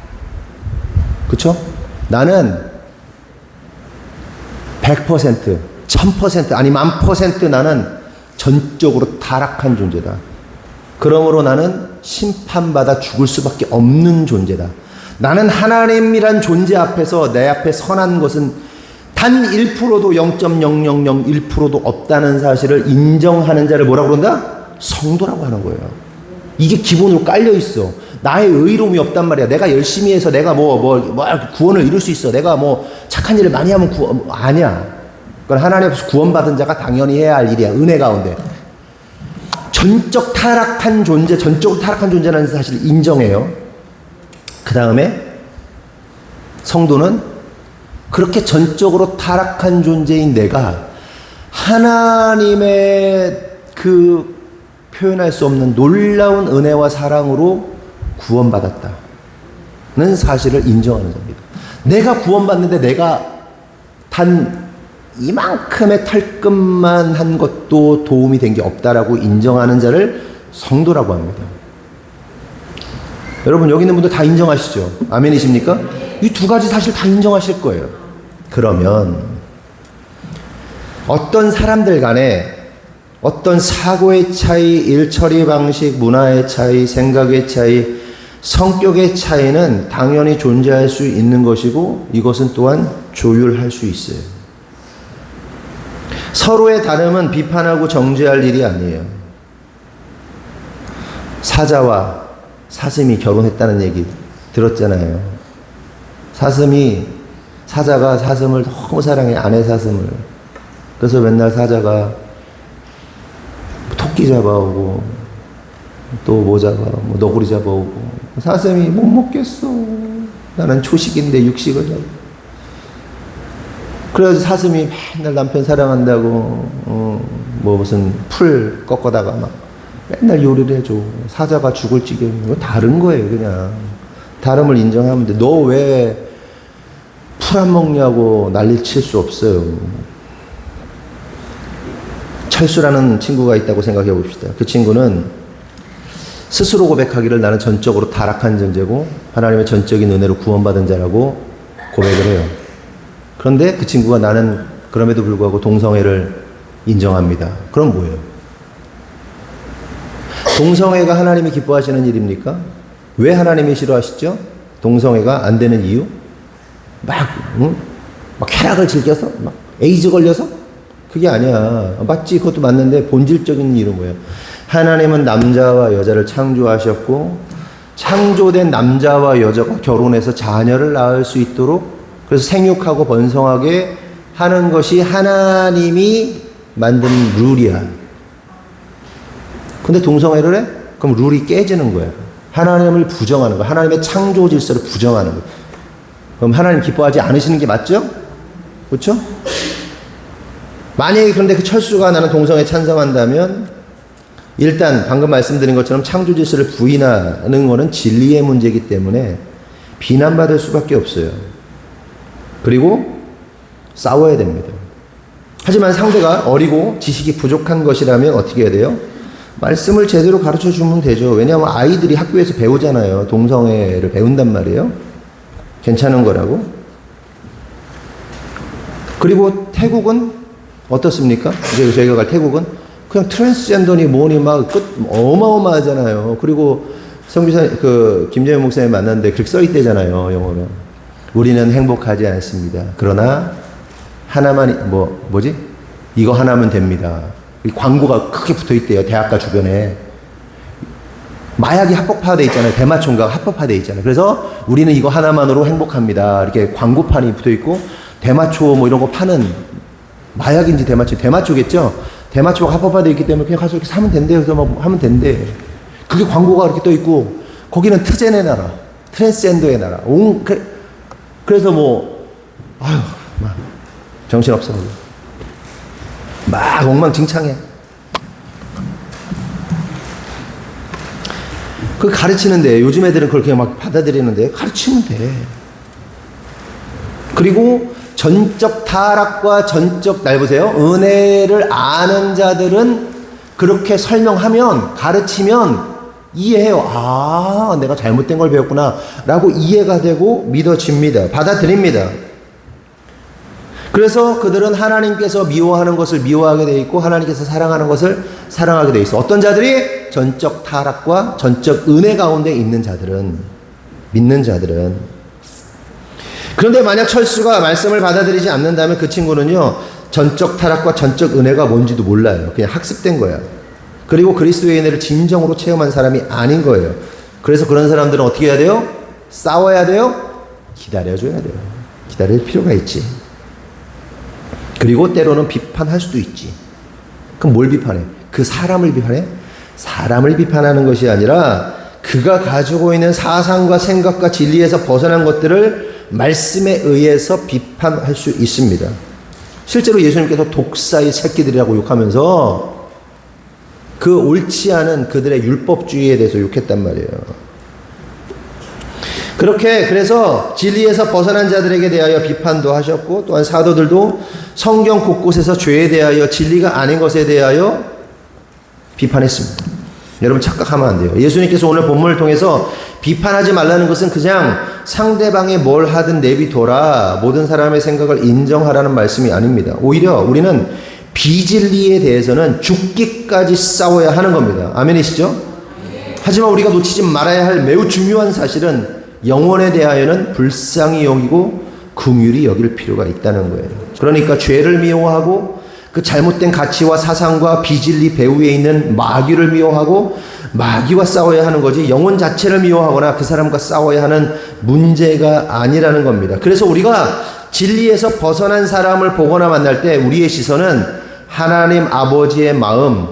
그쵸? 나는 100%, 1000%, 아니 1000% 나는 전적으로 타락한 존재다. 그러므로 나는 심판받아 죽을 수밖에 없는 존재다. 나는 하나님이란 존재 앞에서 내 앞에 선한 것은 단 1%도 0.0001%도 없다는 사실을 인정하는 자를 뭐라고 그런다? 성도라고 하는 거예요. 이게 기본으로 깔려 있어. 나의 의로움이 없단 말이야. 내가 열심히 해서 내가 구원을 이룰 수 있어. 내가 착한 일을 많이 하면 아니야. 그건 하나님 앞에서 구원받은 자가 당연히 해야 할 일이야. 은혜 가운데. 전적으로 타락한 존재라는 사실을 인정해요. 그 다음에 성도는 그렇게 전적으로 타락한 존재인 내가 하나님의 그 표현할 수 없는 놀라운 은혜와 사랑으로 구원받았다는 사실을 인정하는 겁니다. 내가 구원받는데 내가 단 이만큼의 털끝만 한 것도 도움이 된 게 없다라고 인정하는 자를 성도라고 합니다. 여러분, 여기 있는 분들 다 인정하시죠? 아멘이십니까? 이 두 가지 사실 다 인정하실 거예요. 그러면 어떤 사람들 간에 어떤 사고의 차이, 일처리 방식, 문화의 차이, 생각의 차이, 성격의 차이는 당연히 존재할 수 있는 것이고 이것은 또한 조율할 수 있어요. 서로의 다름은 비판하고 정죄할 일이 아니에요. 사자와 사슴이 결혼했다는 얘기 들었잖아요. 사자가 사슴을 너무 사랑해, 아내 사슴을. 그래서 맨날 사자가 토끼 잡아오고 또 너구리 잡아오고. 사슴이 못 먹겠어. 나는 초식인데 육식을 잡아. 그래서 사슴이 맨날 남편 사랑한다고 무슨 풀 꺾어다가 막 맨날 요리를 해줘. 사자가 죽을 지경이 다른 거예요. 그냥 다름을 인정하면 돼. 너 왜 풀 안 먹냐고 난리 칠 수 없어요. 철수라는 친구가 있다고 생각해 봅시다. 그 친구는 스스로 고백하기를 나는 전적으로 타락한 존재고 하나님의 전적인 은혜로 구원받은 자라고 고백을 해요. 그런데 그 친구가 나는 그럼에도 불구하고 동성애를 인정합니다. 그럼 뭐예요? 동성애가 하나님이 기뻐하시는 일입니까? 왜 하나님이 싫어하시죠? 동성애가 안 되는 이유? 막 쾌락을 즐겨서? 막 에이즈 걸려서? 그게 아니야. 맞지? 그것도 맞는데 본질적인 이유는 뭐예요? 하나님은 남자와 여자를 창조하셨고 창조된 남자와 여자가 결혼해서 자녀를 낳을 수 있도록 그래서 생육하고 번성하게 하는 것이 하나님이 만든 룰이야. 근데 동성애를 해? 그럼 룰이 깨지는 거야. 하나님을 부정하는 거야. 하나님의 창조 질서를 부정하는 거야. 그럼 하나님 기뻐하지 않으시는 게 맞죠? 그렇죠? 만약에 그런데 그 철수가 나는 동성애 찬성한다면 일단 방금 말씀드린 것처럼 창조 질서를 부인하는 것은 진리의 문제이기 때문에 비난받을 수밖에 없어요. 그리고 싸워야 됩니다. 하지만 상대가 어리고 지식이 부족한 것이라면 어떻게 해야 돼요? 말씀을 제대로 가르쳐 주면 되죠. 왜냐하면 아이들이 학교에서 배우잖아요. 동성애를 배운단 말이에요. 괜찮은 거라고. 그리고 태국은 어떻습니까? 이제 저희가 갈 태국은 그냥 트랜스젠더니 뭐니 막 어마어마하잖아요. 그리고 성비사 김재현 목사님 만났는데 그렇게 써있대잖아요. 영어로. 우리는 행복하지 않습니다. 그러나 하나만 이거 하나면 됩니다. 광고가 크게 붙어있대요. 대학가 주변에. 마약이 합법화되어 있잖아요. 대마초가 합법화되어 있잖아요. 그래서 우리는 이거 하나만으로 행복합니다. 이렇게 광고판이 붙어있고 대마초 이런 거 파는 마약인지 대마초겠죠? 대마초가 합법화되어 있기 때문에 그냥 가서 이렇게 사면 된대요. 그래서 막 하면 된대. 그게 광고가 이렇게 떠있고 거기는 트젠의 나라, 트랜스젠더의 나라. 그래서 막 정신없어. 막 엉망진창해. 그 가르치는데 요즘 애들은 그렇게 막 받아들이는데 가르치면 돼. 그리고 전적 타락과 전적, 날 보세요. 은혜를 아는 자들은 그렇게 설명하면, 가르치면 이해해요. 아, 내가 잘못된 걸 배웠구나 라고 이해가 되고 믿어집니다. 받아들입니다. 그래서 그들은 하나님께서 미워하는 것을 미워하게 되어 있고 하나님께서 사랑하는 것을 사랑하게 되어 있어. 어떤 자들이? 전적 타락과 전적 은혜 가운데 있는 자들은, 믿는 자들은. 그런데 만약 철수가 말씀을 받아들이지 않는다면 그 친구는요, 전적 타락과 전적 은혜가 뭔지도 몰라요. 그냥 학습된 거야. 그리고 그리스도의 은혜를 진정으로 체험한 사람이 아닌 거예요. 그래서 그런 사람들은 어떻게 해야 돼요? 싸워야 돼요? 기다려줘야 돼요. 기다릴 필요가 있지. 그리고 때로는 비판할 수도 있지. 그럼 뭘 비판해? 그 사람을 비판해? 사람을 비판하는 것이 아니라 그가 가지고 있는 사상과 생각과 진리에서 벗어난 것들을 말씀에 의해서 비판할 수 있습니다. 실제로 예수님께서 독사의 새끼들이라고 욕하면서 그 옳지 않은 그들의 율법주의에 대해서 욕했단 말이에요. 그렇게 그래서 진리에서 벗어난 자들에게 대하여 비판도 하셨고, 또한 사도들도 성경 곳곳에서 죄에 대하여, 진리가 아닌 것에 대하여 비판했습니다. 여러분 착각하면 안 돼요. 예수님께서 오늘 본문을 통해서 비판하지 말라는 것은 그냥 상대방이 뭘 하든 내비둬라, 모든 사람의 생각을 인정하라는 말씀이 아닙니다. 오히려 우리는 비진리에 대해서는 죽기까지 싸워야 하는 겁니다. 아멘이시죠? 하지만 우리가 놓치지 말아야 할 매우 중요한 사실은 영혼에 대하여는 불쌍히 여기고 긍휼히 여길 필요가 있다는 거예요. 그러니까 죄를 미워하고 그 잘못된 가치와 사상과 비진리 배후에 있는 마귀를 미워하고 마귀와 싸워야 하는 거지, 영혼 자체를 미워하거나 그 사람과 싸워야 하는 문제가 아니라는 겁니다. 그래서 우리가 진리에서 벗어난 사람을 보거나 만날 때 우리의 시선은 하나님 아버지의 마음,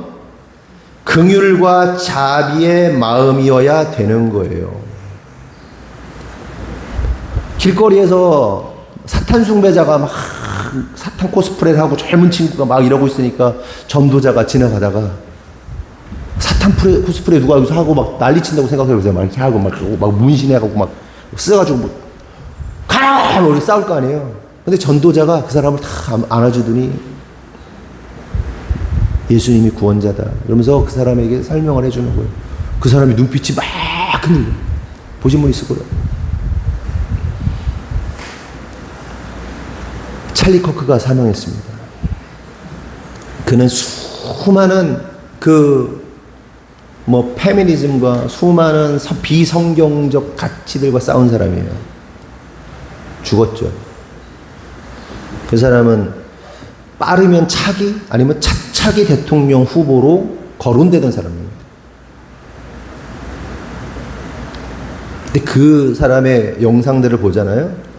긍휼과 자비의 마음이어야 되는 거예요. 길거리에서 사탄 숭배자가 막 사탄 코스프레를 하고 젊은 친구가 막 이러고 있으니까 전도자가 지나가다가 사탄 코스프레 누가 여기서 하고 막 난리 친다고 생각해보세요. 막 이렇게 하고 막 문신해가고 막 써가지고 뭐 가라! 우리 싸울 거 아니에요. 근데 전도자가 그 사람을 다 안아주더니 예수님이 구원자다 그러면서 그 사람에게 설명을 해주는 거예요. 그 사람이 눈빛이 막 흔들려. 보신 분 있을 거예요. 찰리 커크가 사명했습니다. 그는 수많은 페미니즘과 수많은 비성경적 가치들과 싸운 사람이에요. 죽었죠. 그 사람은 빠르면 차기 아니면 차차기 대통령 후보로 거론되던 사람입니다. 근데 그 사람의 영상들을 보잖아요.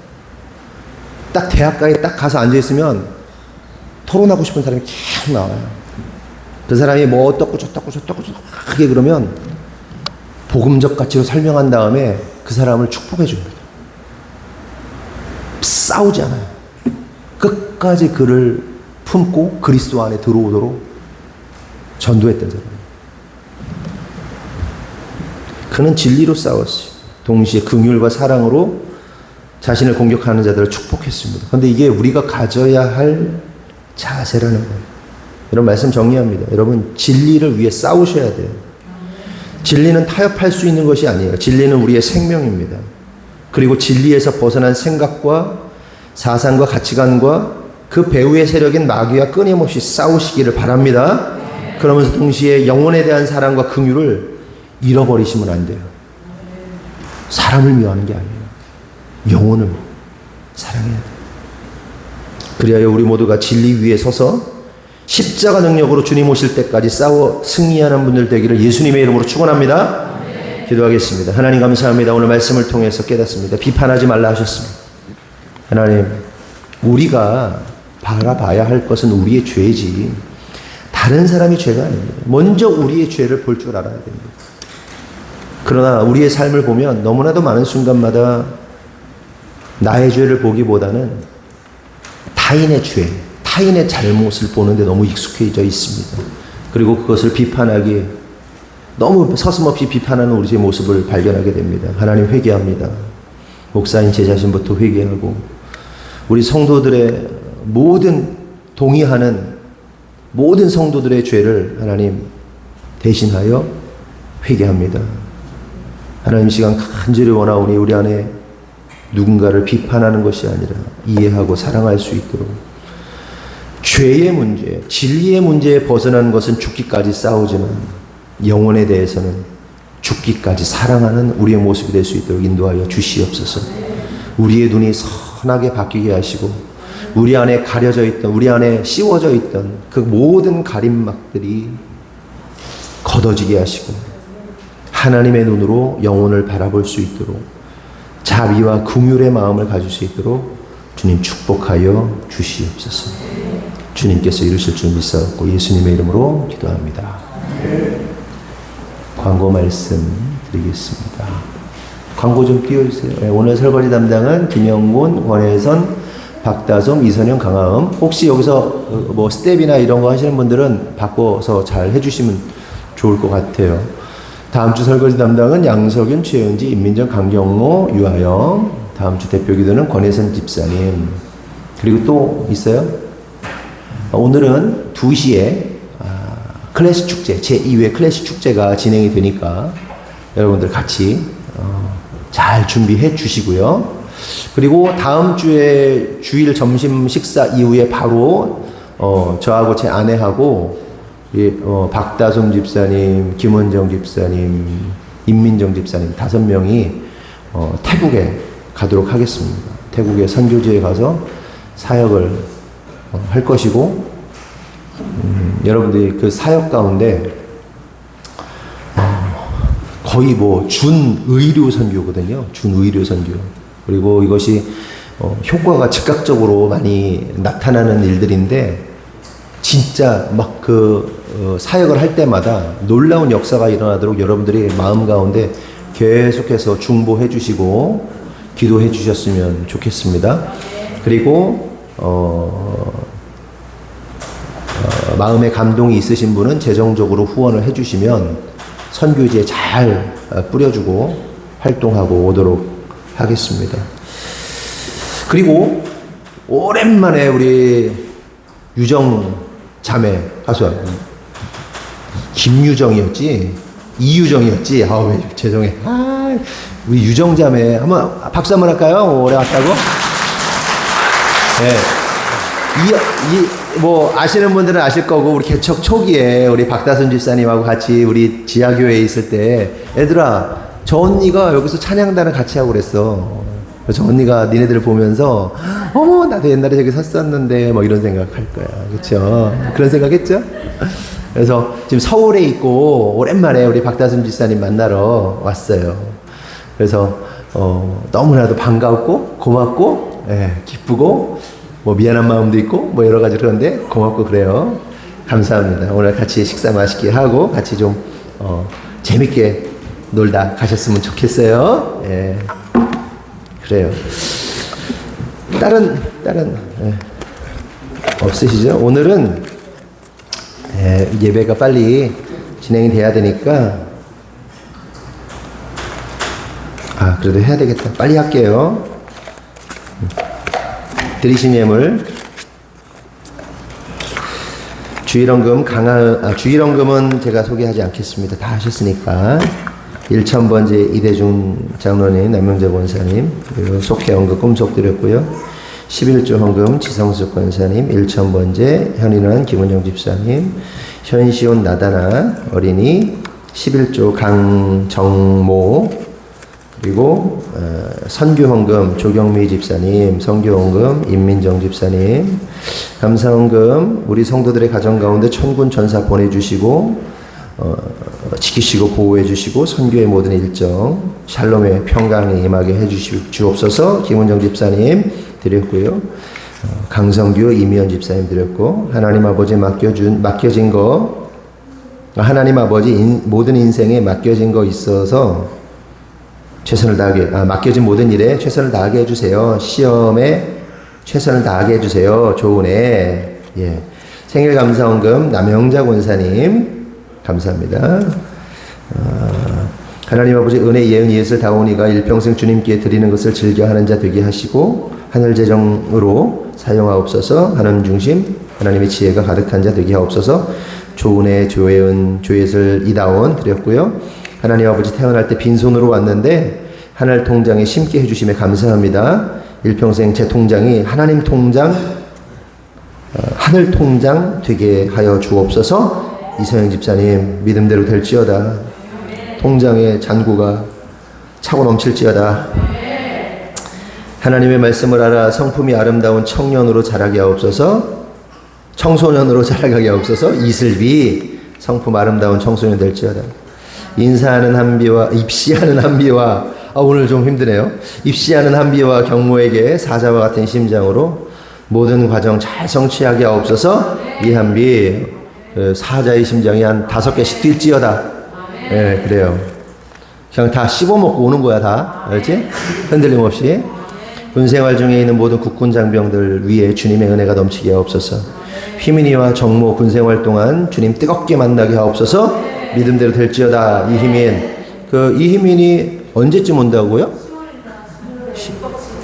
딱 대학가에 딱 가서 앉아있으면 토론하고 싶은 사람이 계속 나와요. 그 사람이 뭐 어떻고 저떻고 하게 그러면 복음적 가치로 설명한 다음에 그 사람을 축복해 줍니다. 싸우지 않아요. 끝까지 그를 품고 그리스도 안에 들어오도록 전도했던 사람이에요. 그는 진리로 싸웠어요. 동시에 긍휼과 사랑으로 자신을 공격하는 자들을 축복했습니다. 그런데 이게 우리가 가져야 할 자세라는 거예요. 이런 말씀 정리합니다. 여러분, 진리를 위해 싸우셔야 돼요. 진리는 타협할 수 있는 것이 아니에요. 진리는 우리의 생명입니다. 그리고 진리에서 벗어난 생각과 사상과 가치관과 그 배후의 세력인 마귀와 끊임없이 싸우시기를 바랍니다. 그러면서 동시에 영혼에 대한 사랑과 긍휼을 잃어버리시면 안 돼요. 사람을 미워하는 게 아니에요. 영혼을 사랑해야 돼요. 그리하여 우리 모두가 진리 위에 서서 십자가 능력으로 주님 오실 때까지 싸워 승리하는 분들 되기를 예수님의 이름으로 축원합니다. 기도하겠습니다. 하나님 감사합니다. 오늘 말씀을 통해서 깨닫습니다. 비판하지 말라 하셨습니다. 하나님, 우리가 바라봐야 할 것은 우리의 죄지 다른 사람의 죄가 아닙니다. 먼저 우리의 죄를 볼 줄 알아야 됩니다. 그러나 우리의 삶을 보면 너무나도 많은 순간마다 나의 죄를 보기보다는 타인의 죄, 타인의 잘못을 보는데 너무 익숙해져 있습니다. 그리고 그것을 비판하기, 너무 서슴없이 비판하는 우리의 모습을 발견하게 됩니다. 하나님 회개합니다. 목사인 제 자신부터 회개하고 우리 성도들의 모든 동의하는 모든 성도들의 죄를 하나님 대신하여 회개합니다. 하나님 시간 간절히 원하오니 우리 안에 누군가를 비판하는 것이 아니라 이해하고 사랑할 수 있도록 죄의 문제, 진리의 문제에 벗어나는 것은 죽기까지 싸우지만 영혼에 대해서는 죽기까지 사랑하는 우리의 모습이 될 수 있도록 인도하여 주시옵소서. 우리의 눈이 선하게 바뀌게 하시고 우리 안에 가려져 있던, 우리 안에 씌워져 있던 그 모든 가림막들이 걷어지게 하시고 하나님의 눈으로 영혼을 바라볼 수 있도록 자비와 긍휼의 마음을 가질 수 있도록 주님 축복하여 주시옵소서. 주님께서 이루실 줄 믿사옵고 예수님의 이름으로 기도합니다. 광고 말씀 드리겠습니다. 광고 좀 띄워주세요. 네, 오늘 설거지 담당은 김영곤, 권혜선, 박다솜, 이선영, 강하음. 혹시 여기서 뭐 스텝이나 이런 거 하시는 분들은 바꿔서 잘 해주시면 좋을 것 같아요. 다음 주 설거지 담당은 양석윤, 최은지, 임민정, 강경모, 유하영. 다음 주 대표 기도는 권혜선 집사님. 그리고 또 있어요? 오늘은 2시에 클래식 축제, 제2회 클래식 축제가 진행이 되니까 여러분들 같이 잘 준비해 주시고요. 그리고 다음 주에 주일 점심 식사 이후에 바로 저하고 제 아내하고 박다솜 집사님, 김원정 집사님, 임민정 집사님 5명이 태국에 가도록 하겠습니다. 태국의 선교지에 가서 사역을 할 것이고 여러분들이 그 사역 가운데 거의 뭐 준의료 선교거든요. 준의료 선교. 그리고 이것이 효과가 즉각적으로 많이 나타나는 일들인데 진짜 막 사역을 할 때마다 놀라운 역사가 일어나도록 여러분들이 마음 가운데 계속해서 중보해 주시고 기도해 주셨으면 좋겠습니다. 그리고 마음에 감동이 있으신 분은 재정적으로 후원을 해 주시면 선교지에 잘 뿌려주고 활동하고 오도록 하겠습니다. 그리고 오랜만에 우리 유정 자매 가수 김유정이었지 이유정이었지. 죄송해. 우리 유정 자매 한번 박수 한번 할까요? 오래 왔다고. 네. 뭐 아시는 분들은 아실 거고 우리 개척 초기에 우리 박다솜 집사님하고 같이 우리 지하교회에 있을 때 얘들아 저 언니가 여기서 찬양단을 같이 하고 그랬어. 저 언니가 니네들을 보면서 어머 나도 옛날에 저기 섰었는데 뭐 이런 생각할 거야. 그렇죠? 그런 생각했죠? 그래서 지금 서울에 있고 오랜만에 우리 박다솜 집사님 만나러 왔어요. 그래서 너무나도 반갑고 고맙고 기쁘고 뭐 미안한 마음도 있고 뭐 여러 가지 그런데 고맙고 그래요. 감사합니다. 오늘 같이 식사 맛있게 하고 같이 좀 재밌게 놀다 가셨으면 좋겠어요. 예. 그래요. 다른 없으시죠? 오늘은 예배가 빨리 진행이 돼야 되니까 그래도 해야 되겠다. 빨리 할게요. 드리신 예물 주일헌금은 제가 소개하지 않겠습니다. 다 하셨으니까 1,000번째 이대중 장로님, 남명재 권사님, 그리고 속회헌금 꿈속 드렸고요. 11조 헌금 지성수 권사님, 1,000번째 현인원 김은영 집사님, 현시온 나다나 어린이, 11조 강정모, 그리고 선교헌금 조경미 집사님, 선교헌금 임민정 집사님, 감사헌금 우리 성도들의 가정 가운데 천군 천사 보내주시고 지키시고 보호해 주시고 선교의 모든 일정 샬롬의 평강에 임하게 해 주옵소서. 김은정 집사님 드렸고요. 강성규 이미연 집사님 드렸고 하나님 아버지 맡겨진 거 하나님 아버지 모든 인생에 맡겨진 거 있어서 최선을 다하게 맡겨진 모든 일에 최선을 다하게 해주세요. 시험에 최선을 다하게 해주세요. 좋은 애. 생일 감사헌금 남영자 권사님 감사합니다. 하나님 아버지 은혜 예은 예술 다온이가 일평생 주님께 드리는 것을 즐겨하는 자 되게 하시고 하늘 재정으로 사용하옵소서. 하나님 중심 하나님의 지혜가 가득한 자 되게 하옵소서. 조은혜, 조혜은, 조예슬, 이다원 드렸고요. 하나님 아버지 태어날 때 빈손으로 왔는데 하늘 통장에 심게 해주심에 감사합니다. 일평생 제 통장이 하나님 통장, 하늘 통장 되게 하여 주옵소서. 이서영 집사님 믿음대로 될지어다. 통장에 잔고가 차고 넘칠지어다. 하나님의 말씀을 알아 성품이 아름다운 청년으로 자라게 하옵소서. 청소년으로 자라게 하옵소서. 이슬비 성품 아름다운 청소년 될지어다. 인사하는 한비와 입시하는 한비와 오늘 좀 힘드네요. 입시하는 한비와 경모에게 사자와 같은 심장으로 모든 과정 잘 성취하게 하옵소서. 이 한비 사자의 심장이 한 5개씩 뛸지어다. 예, 그래요. 그냥 다 씹어먹고 오는 거야, 다. 알지? 흔들림 없이. 군생활 중에 있는 모든 국군 장병들 위에 주님의 은혜가 넘치게 하옵소서. 휘민이와 정모 군생활 동안 주님 뜨겁게 만나게 하옵소서. 믿음대로 될지어다. 이희민이 언제쯤 온다고요?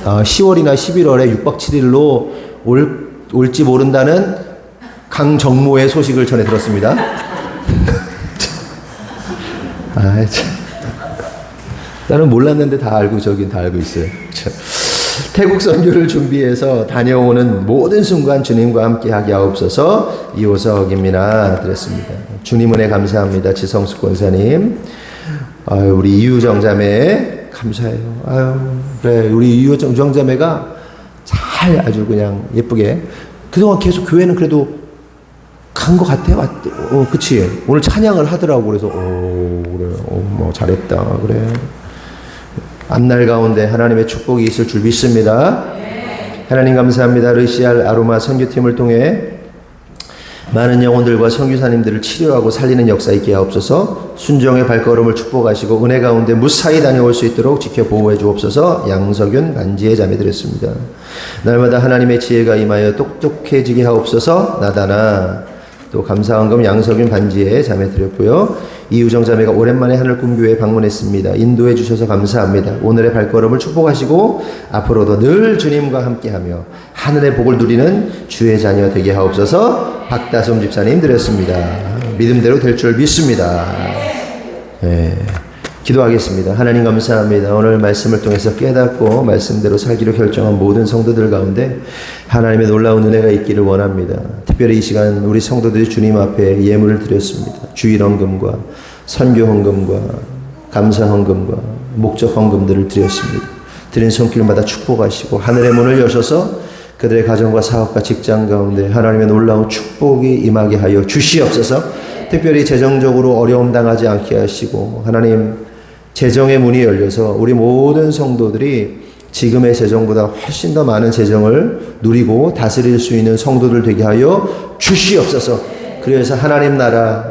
10월이나 11월에 6박 7일로 올지 모른다는 강정모의 소식을 전해 들었습니다. 나는 몰랐는데 다 알고 저긴 다 알고 있어요. 태국 선교를 준비해서 다녀오는 모든 순간 주님과 함께 하게 하옵소서. 이호석입니다. 드렸습니다. 주님 은혜 감사합니다. 지성숙 권사님. 우리 이유정 자매 감사해요. 그래 우리 이유정 자매가 잘 아주 그냥 예쁘게 그동안 계속 교회는 그래도 간 것 같아요. 그치. 오늘 찬양을 하더라고. 그래서 그래 뭐 잘했다. 그래. 앞날 가운데 하나님의 축복이 있을 줄 믿습니다. 하나님 감사합니다. 르시알 아로마 선교팀을 통해 많은 영혼들과 선교사님들을 치료하고 살리는 역사 있게 하옵소서. 순종의 발걸음을 축복하시고 은혜 가운데 무사히 다녀올 수 있도록 지켜 보호해 주옵소서. 양석윤 반지의 자매 드렸습니다. 날마다 하나님의 지혜가 임하여 똑똑해지게 하옵소서. 나다나 또 감사한금 양석윤 반지의 자매 드렸고요. 이유정 자매가 오랜만에 하늘꿈교회에 방문했습니다. 인도해 주셔서 감사합니다. 오늘의 발걸음을 축복하시고 앞으로도 늘 주님과 함께하며 하늘의 복을 누리는 주의 자녀 되게 하옵소서. 박다솜 집사님 드렸습니다. 믿음대로 될 줄 믿습니다. 기도하겠습니다. 하나님 감사합니다. 오늘 말씀을 통해서 깨닫고 말씀대로 살기로 결정한 모든 성도들 가운데 하나님의 놀라운 은혜가 있기를 원합니다. 특별히 이 시간 우리 성도들이 주님 앞에 예물을 드렸습니다. 주일 헌금과 선교 헌금과 감사 헌금과 목적 헌금들을 드렸습니다. 드린 손길마다 축복하시고 하늘의 문을 여셔서 그들의 가정과 사업과 직장 가운데 하나님의 놀라운 축복이 임하게 하여 주시옵소서. 특별히 재정적으로 어려움 당하지 않게 하시고 하나님 재정의 문이 열려서 우리 모든 성도들이 지금의 재정보다 훨씬 더 많은 재정을 누리고 다스릴 수 있는 성도들 되게 하여 주시옵소서. 그래서 하나님 나라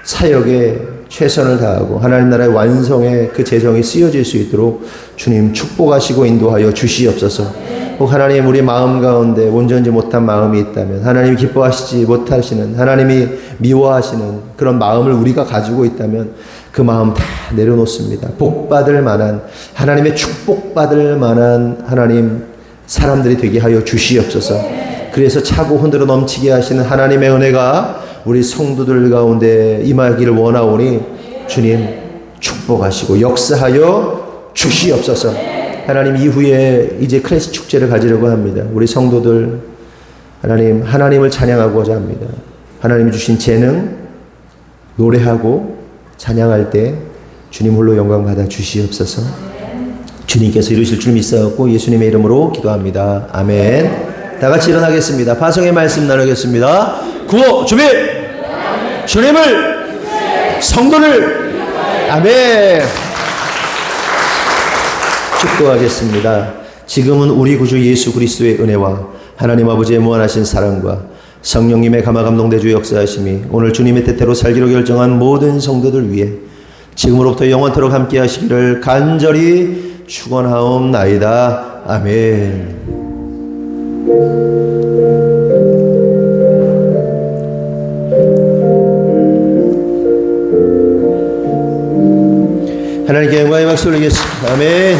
사역에 최선을 다하고 하나님 나라의 완성에 그 재정이 쓰여질 수 있도록 주님 축복하시고 인도하여 주시옵소서. 혹 하나님 우리 마음 가운데 온전지 못한 마음이 있다면 하나님이 기뻐하시지 못하시는 하나님이 미워하시는 그런 마음을 우리가 가지고 있다면 그 마음 다 내려놓습니다. 복받을 만한 하나님의 축복받을 만한 하나님 사람들이 되게 하여 주시옵소서. 그래서 차고 흔들어 넘치게 하시는 하나님의 은혜가 우리 성도들 가운데 임하기를 원하오니 주님 축복하시고 역사하여 주시옵소서. 하나님 이후에 이제 크리스 축제를 가지려고 합니다. 우리 성도들 하나님을 찬양하고자 합니다. 하나님이 주신 재능 노래하고 찬양할 때 주님 홀로 영광 받아 주시옵소서. 주님께서 이루실 줄 믿사옵고 예수님의 이름으로 기도합니다. 아멘. 다 같이 일어나겠습니다. 파송의 말씀 나누겠습니다. 구호 준비. 주님을 성도를 아멘. 축도하겠습니다. 지금은 우리 구주 예수 그리스도의 은혜와 하나님 아버지의 무한하신 사랑과 성령님의 감화감동대주 역사하심이 오늘 주님의 뜻대로 살기로 결정한 모든 성도들 위해 지금으로부터 영원토록 함께 하시기를 간절히 축원하옵나이다. 아멘. 하나님께 영광의 박수 올리겠습니다. 아멘.